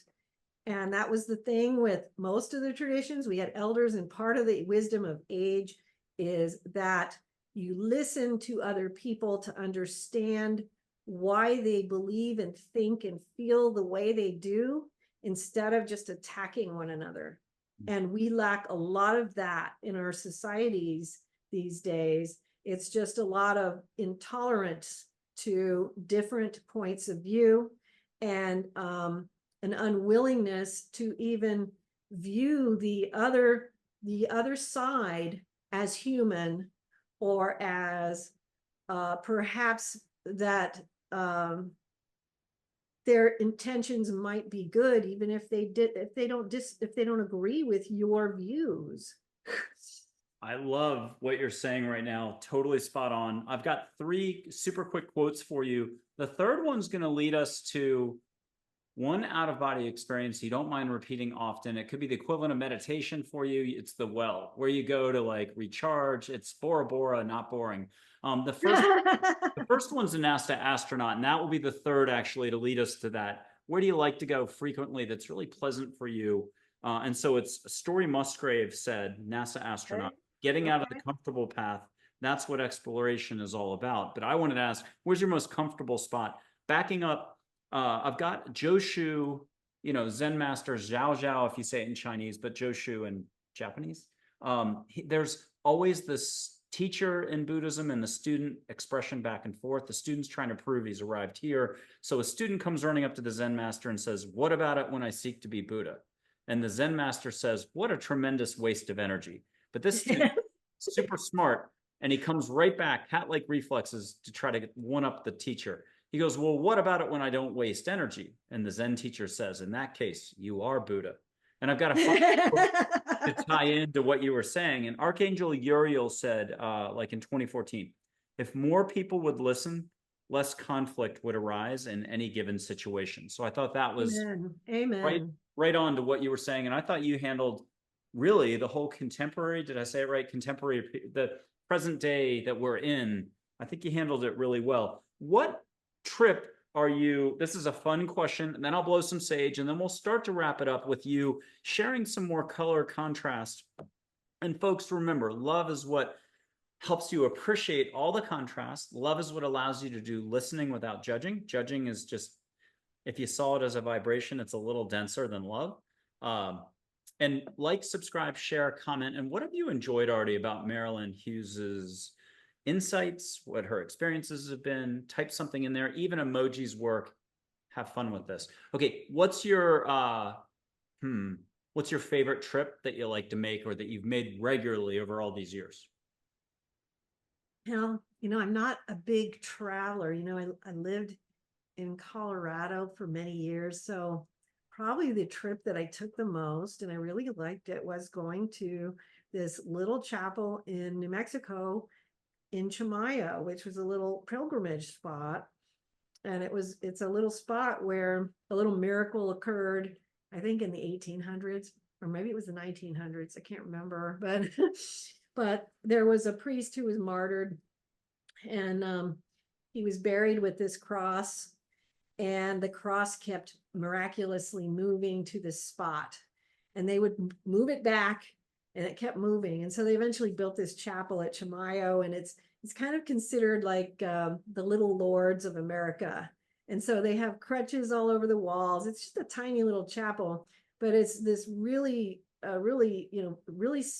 And that was the thing with most of the traditions. We had elders, and part of the wisdom of age is that you listen to other people to understand why they believe and think and feel the way they do, instead of just attacking one another. And we lack a lot of that in our societies these days. It's just a lot of intolerance to different points of view, and an unwillingness to even view the other side as human, or as perhaps that their intentions might be good, even if they don't agree with your views. I love what you're saying right now. Totally spot on. I've got 3 super quick quotes for you. The third one's going to lead us to one out-of-body experience you don't mind repeating often. It could be the equivalent of meditation for you. It's the well, where you go to like recharge. It's Bora Bora, not boring. The first one's a NASA astronaut, and that will be the third, actually, to lead us to that. Where do you like to go frequently that's really pleasant for you? And so it's Story Musgrave said, NASA astronaut, getting out of the comfortable path. That's what exploration is all about. But I wanted to ask, where's your most comfortable spot? Backing up, I've got Joshu, Zen master Zhao Zhao, if you say it in Chinese, but Joshu in Japanese. There's always this teacher in Buddhism and the student expression back and forth. The student's trying to prove he's arrived here. So a student comes running up to the Zen master and says, "What about it when I seek to be Buddha?" And the Zen master says, "What a tremendous waste of energy." But this student is super smart, and he comes right back, cat-like reflexes, to try to one up the teacher. He goes, "Well, what about it when I don't waste energy?" And the Zen teacher says, "In that case, you are Buddha." And I've got to tie into what you were saying. And Archangel Uriel said, like in 2014, if more people would listen, less conflict would arise in any given situation. So I thought that was Amen. Right on to what you were saying. And I thought you handled really the whole contemporary, did I say it right? Contemporary, the present day that we're in. I think you handled it really well. What trip are you, this is a fun question, and then I'll blow some sage, and then we'll start to wrap it up with you sharing some more color contrast. And folks, remember, love is what helps you appreciate all the contrast. Love is what allows you to do listening without judging. Judging is just, if you saw it as a vibration, it's a little denser than love. And like, subscribe, share, comment. And what have you enjoyed already about Marilynn Hughes's insights, what her experiences have been. Type something in there. Even emojis work. Have fun with this. Okay, what's your favorite trip that you like to make or that you've made regularly over all these years? Well, I'm not a big traveler. I lived in Colorado for many years. So probably the trip that I took the most and I really liked it was going to this little chapel in New Mexico in Chimayo, which was a little pilgrimage spot. And it's a little spot where a little miracle occurred, I think in the 1800s, or maybe it was the 1900s. I can't remember, but there was a priest who was martyred, and he was buried with this cross, and the cross kept miraculously moving to this spot, and they would move it back, and it kept moving. And so they eventually built this chapel at Chimayo, and it's kind of considered like the Little Lords of America. And so they have crutches all over the walls. It's just a tiny little chapel, but it's this really, it's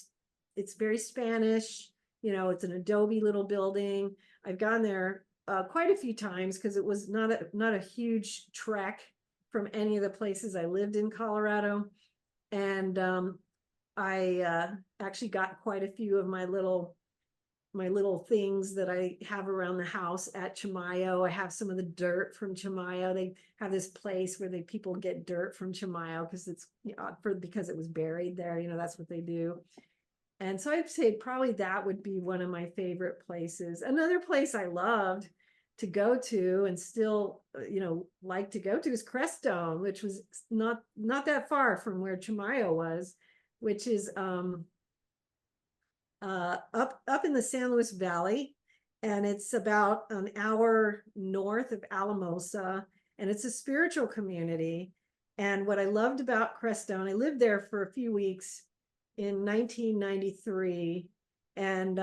very Spanish. It's an adobe little building. I've gone there quite a few times because it was not a huge trek from any of the places I lived in Colorado. And I actually got quite a few of my little things that I have around the house at Chimayo. I have some of the dirt from Chimayo. They have this place where people get dirt from Chimayo because because it was buried there. That's what they do. And so I'd say probably that would be one of my favorite places. Another place I loved to go to and still, like to go to is Crestone, which was not that far from where Chimayo was, which is up in the San Luis Valley, and it's about an hour north of Alamosa, and it's a spiritual community. And what I loved about Crestone, I lived there for a few weeks in 1993, and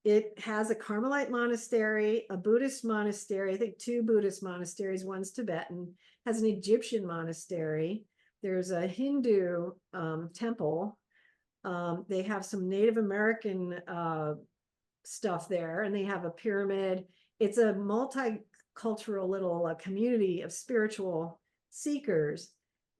it has a Carmelite monastery, a Buddhist monastery, I think 2 Buddhist monasteries, one's Tibetan, has an Egyptian monastery. There's a Hindu temple. They have some Native American stuff there, and they have a pyramid. It's a multicultural little community of spiritual seekers,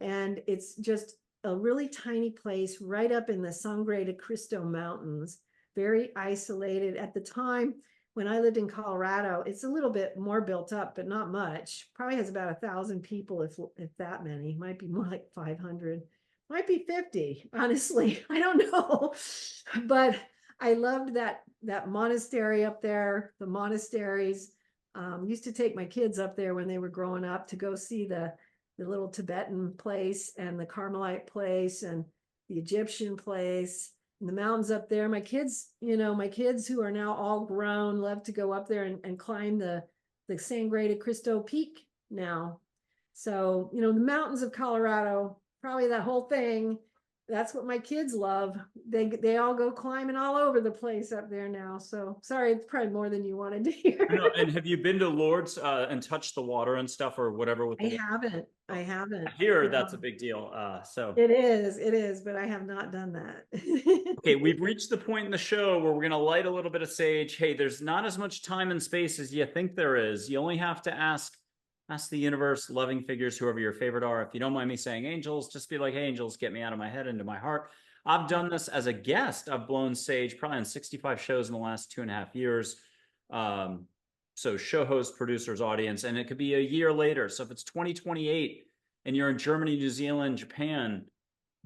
and it's just a really tiny place right up in the Sangre de Cristo Mountains, very isolated. At the time when I lived in Colorado, it's a little bit more built up, but not much. Probably has about 1,000 people, if that many. Might be more like 500. Might be 50, honestly. I don't know. But I loved that monastery up there. The monasteries. Used to take my kids up there when they were growing up to go see the little Tibetan place and the Carmelite place and the Egyptian place and the mountains up there. My kids who are now all grown love to go up there and climb the Sangre de Cristo Peak now. So, the mountains of Colorado, probably that whole thing, that's what my kids love. They all go climbing all over the place up there now. So sorry, it's probably more than you wanted to hear. No, and have you been to Lourdes and touched the water and stuff or whatever with the I haven't. Here, that's a big deal. So it is, but I have not done that. okay, we've reached the point in the show where we're going to light a little bit of sage. Hey, there's not as much time and space as you think there is. You only have to ask the universe, loving figures, whoever your favorite are. If you don't mind me saying angels, just be like, hey, angels, get me out of my head into my heart. I've done this as a guest. I've blown sage probably on 65 shows in the last 2.5 years. So show host, producers, audience, and it could be a year later. So if it's 2028 and you're in Germany, New Zealand, Japan,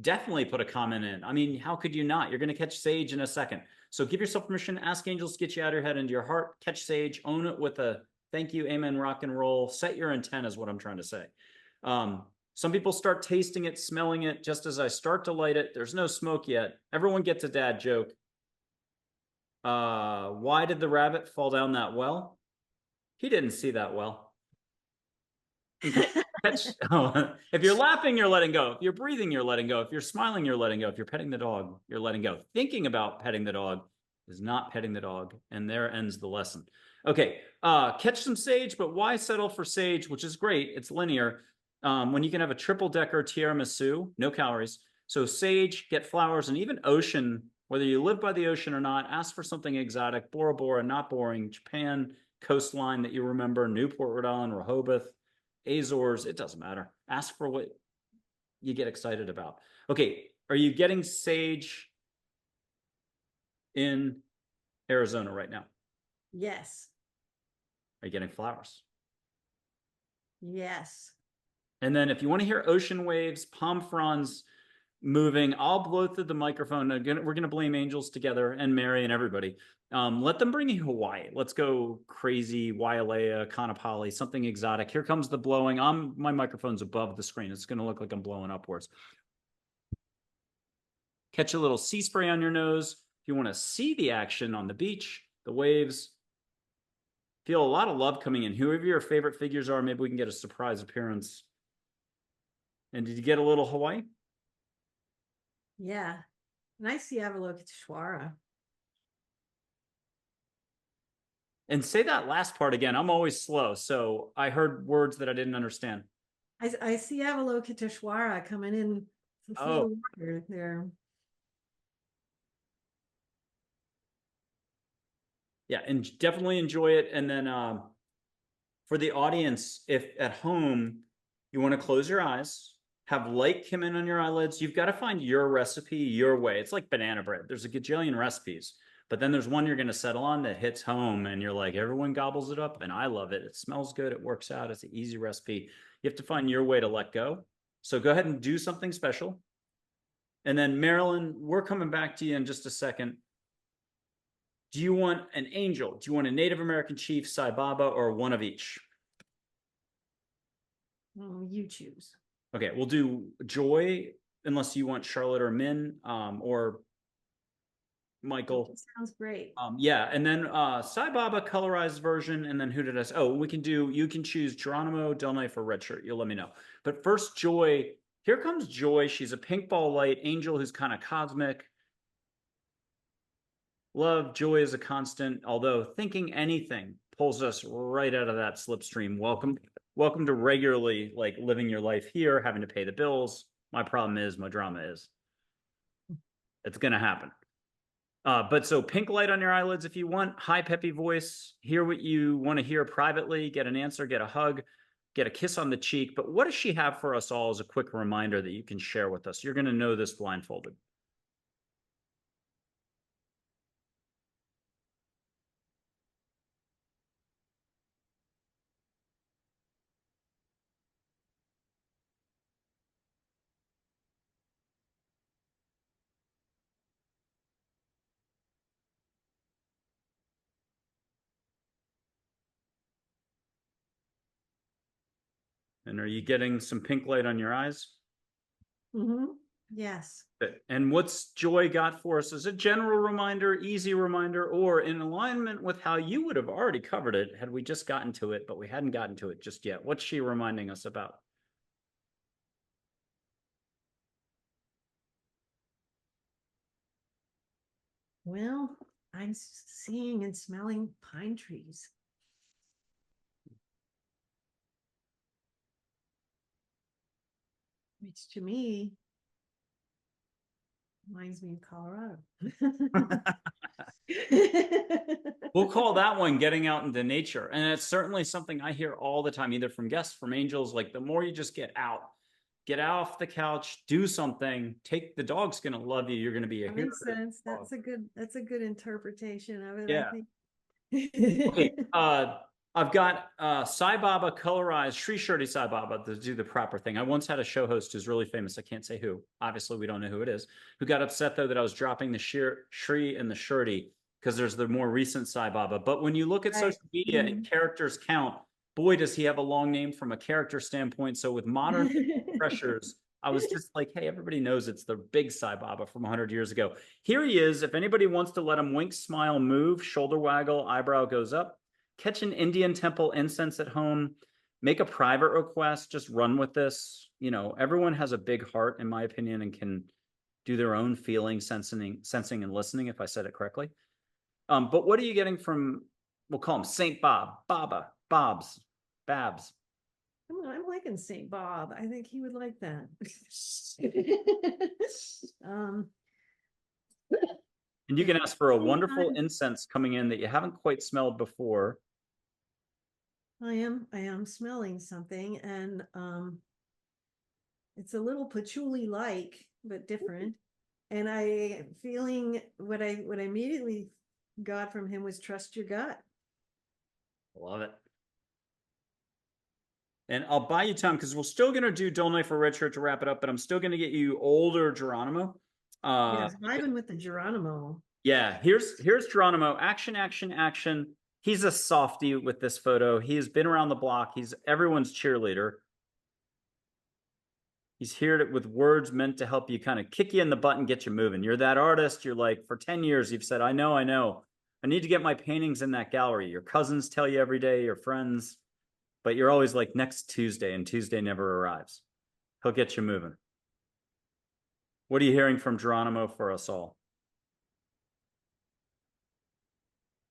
definitely put a comment in. I mean, how could you not? You're going to catch sage in a second. So give yourself permission, ask angels to get you out of your head into your heart, catch sage, own it with a thank you, amen, rock and roll. Set your intent is what I'm trying to say. Some people start tasting it, smelling it. Just as I start to light it, there's no smoke yet. Everyone gets a dad joke. Why did the rabbit fall down that well? He didn't see that well. If you're laughing, you're letting go. If you're breathing, you're letting go. If you're smiling, you're letting go. If you're petting the dog, you're letting go. Thinking about petting the dog is not petting the dog. And there ends the lesson. Okay, catch some sage, but why settle for sage, which is great. It's linear. When you can have a triple-decker tiramisu, no calories. So sage, get flowers, and even ocean Whether you live by the ocean or not, ask for something exotic, Bora Bora, not boring, Japan, coastline that you remember, Newport, Rhode Island, Rehoboth, Azores, it doesn't matter. Ask for what you get excited about. Okay, are you getting sage in Arizona right now? Yes. Are you getting flowers? Yes. And then if you want to hear ocean waves, palm fronds moving, I'll blow through the microphone. Again, we're going to blame angels together and Mary and everybody. Let them bring you Hawaii. Let's go crazy, Wailea, Kanapali, something exotic. Here comes the blowing. My microphone's above the screen. It's going to look like I'm blowing upwards. Catch a little sea spray on your nose. If you want to see the action on the beach, the waves, feel a lot of love coming in. Whoever your favorite figures are, maybe we can get a surprise appearance. And did you get a little Hawaii? Yeah. Nice Avalokiteshvara. And say that last part again. I'm always slow, so I heard words that I didn't understand. I see Avalokiteshvara coming in through the water there. Yeah, and definitely enjoy it. And then for the audience, if at home you want to close your eyes, have light come in on your eyelids, you've got to find your recipe your way. It's like banana bread. There's a gajillion recipes, but then there's one you're going to settle on that hits home and you're like, everyone gobbles it up and I love it. It smells good. It works out. It's an easy recipe. You have to find your way to let go. So go ahead and do something special. And then Marilyn, we're coming back to you in just a second. Do you want an angel? Do you want a Native American chief, Sai Baba, or one of each? You choose. Okay, we'll do Joy, unless you want Charlotte or Min, or Michael. Sounds great. Yeah, and then Sai Baba colorized version, and then who did I say? Oh, you can choose Geronimo, Del Knife, or Red Shirt. You'll let me know. But first, Joy. Here comes Joy. She's a pink ball light angel who's kind of cosmic. Love, joy is a constant, although thinking anything pulls us right out of that slipstream. Welcome to regularly like living your life here, having to pay the bills. My problem is, my drama is. It's going to happen. But so pink light on your eyelids if you want, high peppy voice, hear what you want to hear privately, get an answer, get a hug, get a kiss on the cheek. But what does she have for us all as a quick reminder that you can share with us? You're going to know this blindfolded. And are you getting some pink light on your eyes? Yes. And what's Joy got for us as a general reminder, easy reminder, or in alignment with how you would have already covered it had we just gotten to it, but we hadn't gotten to it just yet? What's she reminding us about? Well, I'm seeing and smelling pine trees. Which to me reminds me of Colorado. We'll call that one getting out into nature. And it's certainly something I hear all the time, either from guests, from angels. Like the more you just get off the couch, do something, the dog's going to love you. You're going to be a hero. Makes sense. That's a good interpretation of it. Yeah. I think. Okay. I've got Sai Baba colorized, Shirdi Sai Baba to do the proper thing. I once had a show host who's really famous. I can't say who. Obviously, we don't know who it is. Who got upset, though, that I was dropping the Shri and the Shirdi because there's the more recent Sai Baba. But when you look at social media and characters count, boy, does he have a long name from a character standpoint. So with modern pressures, I was just like, hey, everybody knows it's the big Sai Baba from 100 years ago. Here he is. If anybody wants to let him wink, smile, move, shoulder waggle, eyebrow goes up, catch an Indian temple incense at home, make a private request, just run with this. You know, everyone has a big heart, in my opinion, and can do their own feeling, sensing and listening, if I said it correctly. But what are you getting from, we'll call him Saint Bob, Baba, Babs. I'm liking Saint Bob. I think he would like that. And you can ask for a wonderful Sometimes incense coming in that you haven't quite smelled before. I am smelling something, and it's a little patchouli like, but different. And I am feeling what I immediately got from him was trust your gut. Love it. And I'll buy you time because we're still going to do Dull Knife for Red Shirt to wrap it up, but I'm still going to get you older Geronimo. Yes, vibing with the Geronimo. Yeah, here's Geronimo. Action, action, action. He's a softie with this photo. He's been around the block. He's everyone's cheerleader. He's here with words meant to help you kind of kick you in the butt and get you moving. You're that artist. You're like, for 10 years, you've said, I know. I need to get my paintings in that gallery. Your cousins tell you every day, your friends, but you're always like next Tuesday, and Tuesday never arrives. He'll get you moving. What are you hearing from Geronimo for us all?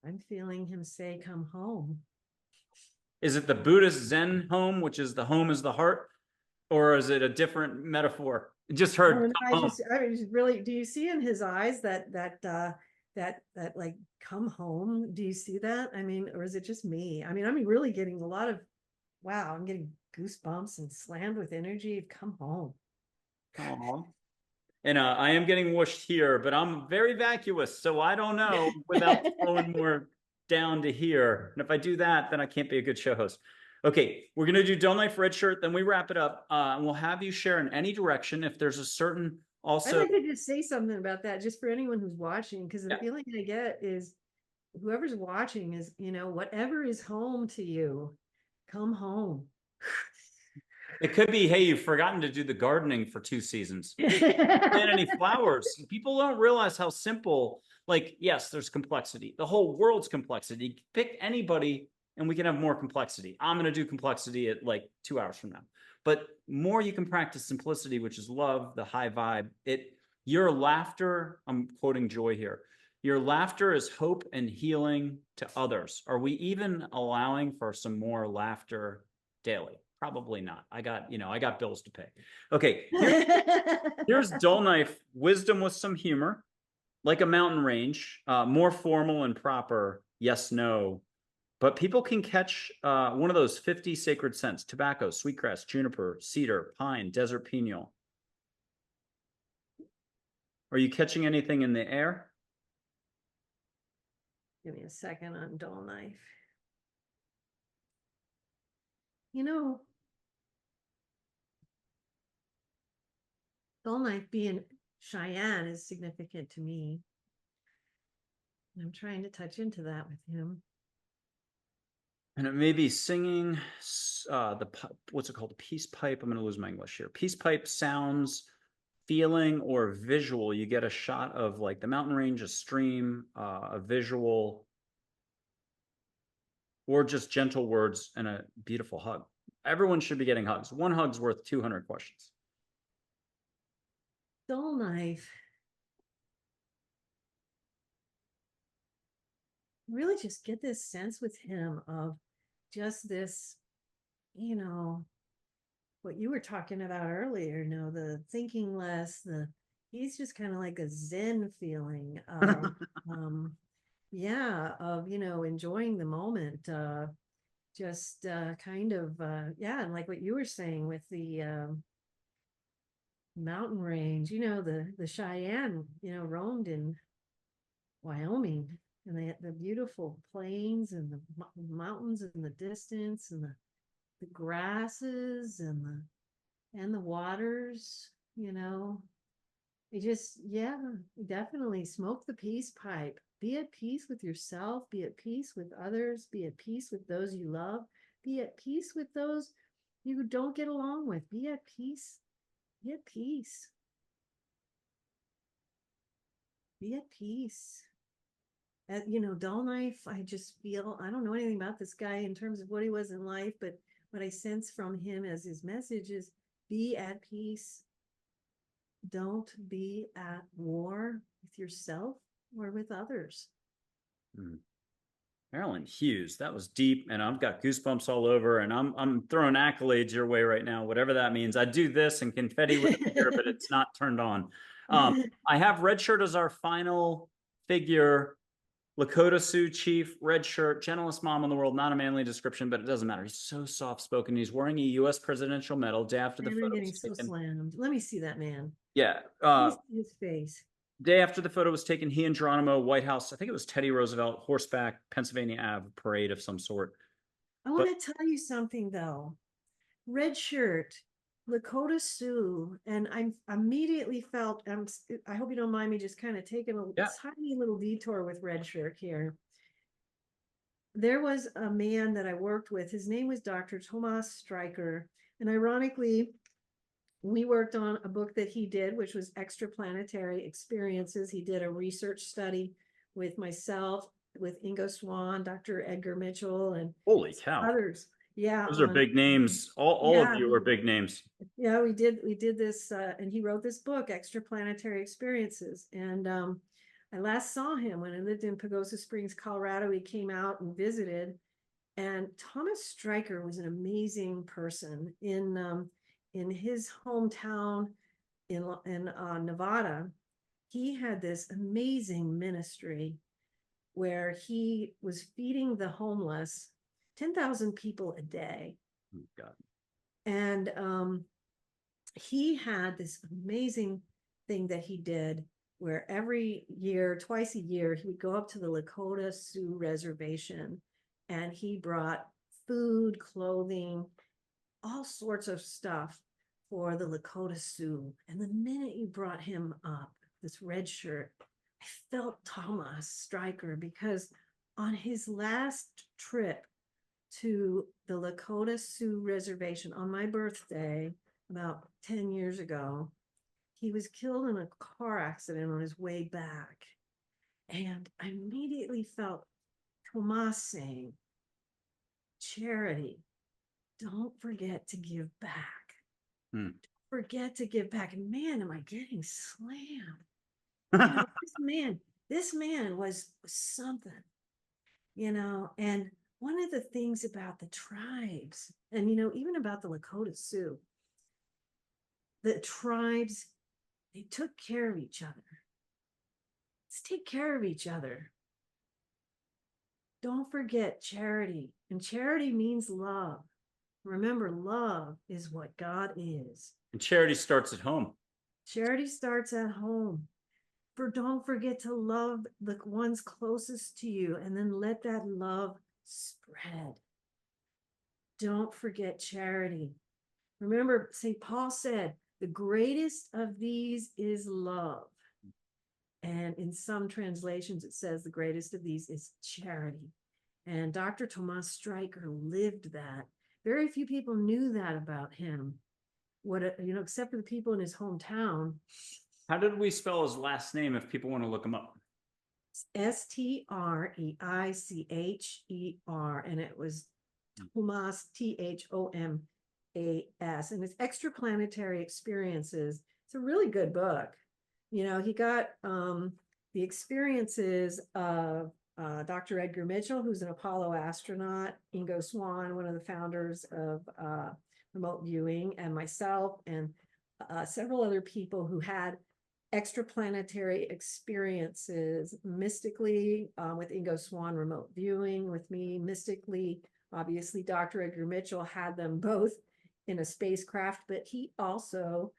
I'm feeling him say, come home. Is it the Buddhist Zen home, which is the home is the heart? Or is it a different metaphor? Just heard. I just really, do you see in his eyes that like come home? Do you see that? I mean, or is it just me? I mean, I'm really getting a lot of, wow, I'm getting goosebumps and slammed with energy. Come home. Aww. And I am getting whooshed here, but I'm very vacuous, so I don't know without flowing more down to here. And if I do that, then I can't be a good show host. Okay, we're going to do Dull Knife Red Shirt, then we wrap it up. And we'll have you share in any direction if there's a certain also. I'd like to just say something about that just for anyone who's watching, because the feeling I get is whoever's watching is, whatever is home to you, come home. It could be, hey, you've forgotten to do the gardening for 2 seasons. Plant any flowers. People don't realize how simple, like, yes, there's complexity. The whole world's complexity. Pick anybody and we can have more complexity. I'm going to do complexity at like 2 hours from now. But more you can practice simplicity, which is love, the high vibe. Your laughter, I'm quoting Joy here. Your laughter is hope and healing to others. Are we even allowing for some more laughter daily? Probably not. I got bills to pay. Okay, here's Dull Knife, wisdom with some humor, like a mountain range, more formal and proper, yes, no. But people can catch one of those 50 sacred scents: tobacco, sweetgrass, juniper, cedar, pine, desert pineal. Are you catching anything in the air? Give me a second on Dull Knife. Dull Knife being Cheyenne is significant to me. I'm trying to touch into that with him. And it may be singing what's it called? The peace pipe. I'm going to lose my English here. Peace pipe sounds, feeling, or visual. You get a shot of like the mountain range, a stream, a visual, or just gentle words and a beautiful hug. Everyone should be getting hugs. One hug's worth 200 questions. Dull Knife. Really just get this sense with him of just this, what you were talking about earlier, the thinking less, he's just kind of like a Zen feeling of, enjoying the moment, and like what you were saying with the mountain range, the Cheyenne, roamed in Wyoming, and they had the beautiful plains and the mountains in the distance, and the grasses and the waters, it just, definitely smoke the peace pipe. Be at peace with yourself, be at peace with others, be at peace with those you love, be at peace with those you don't get along with. Be at peace. Be at peace. Be at peace. Dull Knife, I just feel, I don't know anything about this guy in terms of what he was in life, but what I sense from him as his message is be at peace. Don't be at war with yourself or with others. Marilynn Hughes, that was deep, and I've got goosebumps all over, and I'm throwing accolades your way right now, whatever that means. I do this and confetti with here, but it's not turned on. I have Red Shirt as our final figure, Lakota Sioux chief, red shirt, gentlest mom in the world, not a manly description, but it doesn't matter. He's so soft-spoken. He's wearing a U.S. presidential medal day after the Man, I'm photo getting was so taken. slammed. Let me see that man. Yeah. Let me see his face. Day after the photo was taken, he and Geronimo, White House, I think it was Teddy Roosevelt, horseback, Pennsylvania Ave, parade of some sort. I want to tell you something though. Red shirt, Lakota Sioux, and I immediately felt, I hope you don't mind me just kind of taking a tiny little detour with red shirt here. There was a man that I worked with. His name was Dr. Tomas Stryker. And ironically, we worked on a book that he did, which was Extraplanetary Experiences. He did a research study with myself, with Ingo Swan, Dr. Edgar Mitchell, and holy cow. Others. Yeah. Those are big names. All of you are big names. Yeah, we did this, and he wrote this book, Extraplanetary Experiences. And I last saw him when I lived in Pagosa Springs, Colorado. He came out and visited. And Thomas Stryker was an amazing person in his hometown in Nevada. He had this amazing ministry where he was feeding the homeless 10,000 people a day. Oh, God. And he had this amazing thing that he did where every year, twice a year, he would go up to the Lakota Sioux reservation and he brought food, clothing, all sorts of stuff for the Lakota Sioux. And the minute you brought him up, this red shirt, I felt Thomas Stryker, because on his last trip to the Lakota Sioux reservation on my birthday about 10 years ago, he was killed in a car accident on his way back. And I immediately felt Tomas saying, charity, don't forget to give back. Don't forget to give back. And man, am I getting slammed. You know, this man was something, you know. And one of the things about the tribes, and, you know, even about the Lakota Sioux, the tribes, they took care of each other. Let's take care of each other. Don't forget charity. And charity means love. Remember, love is what God is. And charity starts at home. Charity starts at home. Don't forget to love the ones closest to you, and then let that love spread. Don't forget charity. Remember, St. Paul said, the greatest of these is love. And in some translations, it says the greatest of these is charity. And Dr. Tomas Stryker lived that. Very few people knew that about him. Except for the people in his hometown. How did we spell his last name if people want to look him up? Streicher, and it was Tomas, Thomas. And it's Extraplanetary Experiences. It's a really good book. You know, he got the experiences of Dr. Edgar Mitchell, who's an Apollo astronaut, Ingo Swan, one of the founders of remote viewing, and myself, and several other people who had extraplanetary experiences mystically, with Ingo Swan, remote viewing with me mystically. Obviously, Dr. Edgar Mitchell had them both in a spacecraft, but he also,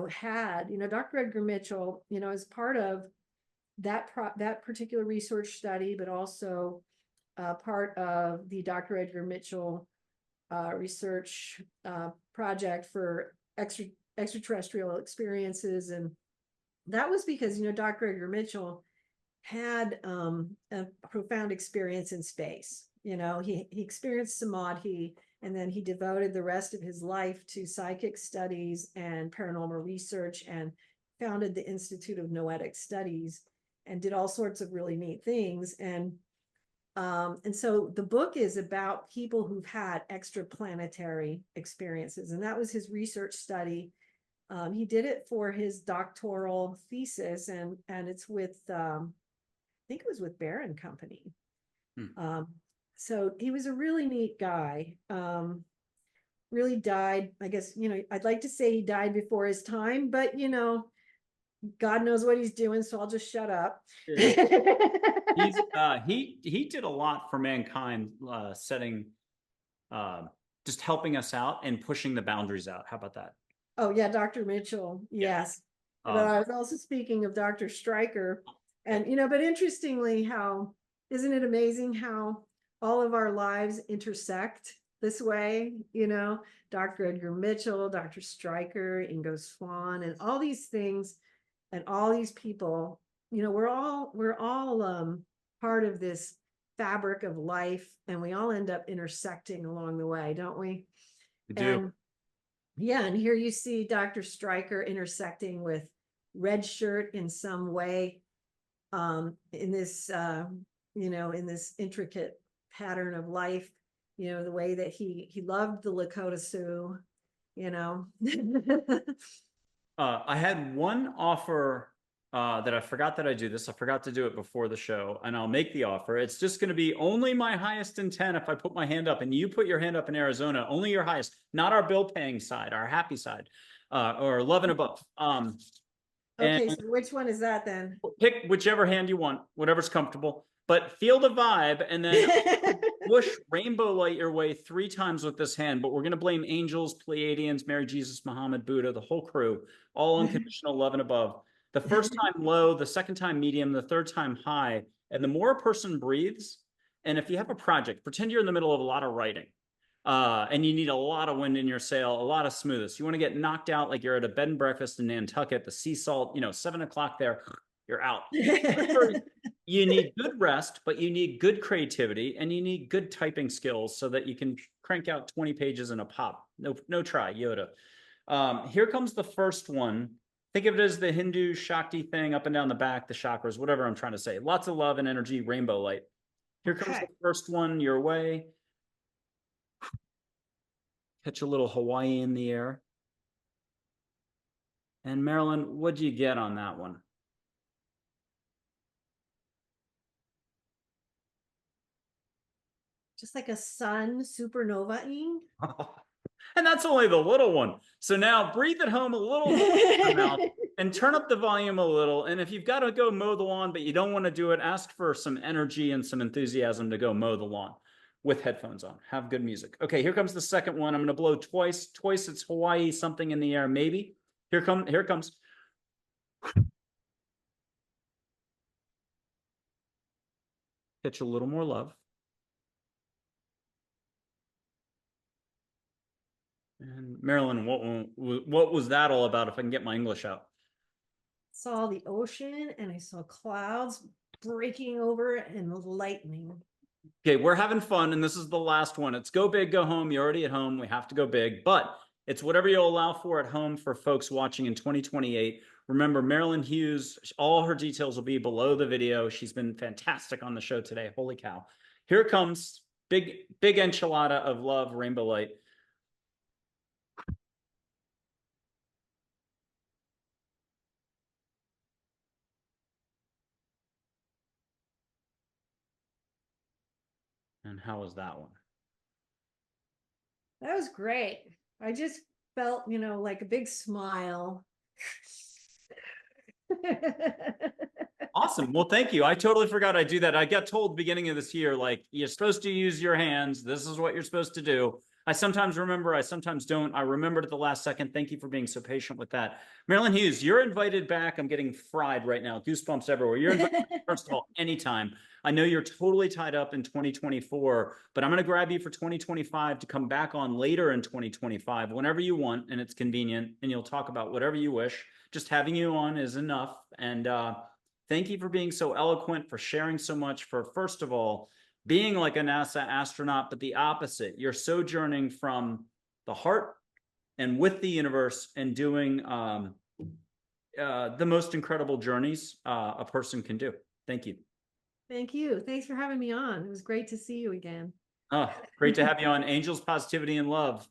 had, Dr. Edgar Mitchell, as part of that particular research study, but also part of the Dr. Edgar Mitchell research project for extraterrestrial experiences. And that was because, Dr. Edgar Mitchell had a profound experience in space. He experienced samadhi, and then he devoted the rest of his life to psychic studies and paranormal research, and founded the Institute of Noetic Studies, and did all sorts of really neat things. And so the book is about people who've had extraplanetary experiences, and that was his research study. He did it for his doctoral thesis, and it's with, I think it was with Barron Company. So he was a really neat guy. Really died, I guess, I'd like to say he died before his time, but God knows what he's doing, so I'll just shut up. He did a lot for mankind, setting, just helping us out and pushing the boundaries out. How about that? Oh yeah, Dr. Mitchell. Yes. But I was also speaking of Dr. Stryker. And but interestingly, how isn't it amazing how all of our lives intersect this way? Dr. Edgar Mitchell, Dr. Stryker, Ingo Swann, and all these things, and all these people, we're all part of this fabric of life, and we all end up intersecting along the way, don't we? We do. And yeah, and here you see Dr. Stryker intersecting with Red Shirt in some way, in this in this intricate pattern of life, the way that he loved the Lakota Sioux. I had one offer that I forgot that I do this. I forgot to do it before the show, and I'll make the offer. It's just going to be only my highest intent if I put my hand up, and you put your hand up in Arizona, only your highest, not our bill paying side, our happy side, or love and above. Okay, so which one is that then? Pick whichever hand you want, whatever's comfortable, but feel the vibe, and then push rainbow light your way 3 times with this hand. But we're going to blame angels, Pleiadians, Mary, Jesus, Muhammad, Buddha, the whole crew, all unconditional love and above. The first time low, the second time medium, the third time high. And the more a person breathes, and if you have a project, pretend you're in the middle of a lot of writing, and you need a lot of wind in your sail, a lot of smoothness. You want to get knocked out like you're at a bed and breakfast in Nantucket, the sea salt, 7 o'clock there, you're out. You need good rest, but you need good creativity, and you need good typing skills so that you can crank out 20 pages in a pop. No try, Yoda. Here comes the first one. Think of it as the Hindu Shakti thing up and down the back, the chakras, whatever I'm trying to say. Lots of love and energy, rainbow light. Here comes the first one your way. Catch a little Hawaii in the air. And Marilyn, what'd you get on that one? Just like a sun supernova-ing. And that's only the little one. So now breathe at home a little and turn up the volume a little. And if you've got to go mow the lawn, but you don't want to do it, ask for some energy and some enthusiasm to go mow the lawn with headphones on. Have good music. Okay, here comes the second one. I'm going to blow twice. Twice it's Hawaii, something in the air, maybe. Here it comes. Pitch a little more love. And Marilyn, what was that all about, if I can get my English out? Saw the ocean, and I saw clouds breaking over and lightning. Okay, we're having fun, and this is the last one. It's go big, go home. You're already at home. We have to go big, but it's whatever you'll allow for at home for folks watching in 2028. Remember, Marilynn Hughes, all her details will be below the video. She's been fantastic on the show today. Holy cow. Here it comes. Big enchilada of love, rainbow light. And how was that one? That was great. I just felt, like a big smile. Awesome. Well, thank you. I totally forgot I do that. I got told beginning of this year, like, you're supposed to use your hands. This is what you're supposed to do. I sometimes remember, I sometimes don't. I remembered at the last second. Thank you for being so patient with that. Marilynn Hughes, you're invited back. I'm getting fried right now. Goosebumps everywhere. You're invited, first of all, anytime. I know you're totally tied up in 2024, but I'm going to grab you for 2025 to come back on later in 2025, whenever you want, and it's convenient, and you'll talk about whatever you wish. Just having you on is enough. And thank you for being so eloquent, for sharing so much, for, first of all, being like a NASA astronaut, but the opposite. You're sojourning from the heart and with the universe, and doing the most incredible journeys a person can do. Thank you. Thank you. Thanks for having me on. It was great to see you again. Oh, great to have you on. Angels, positivity, and love.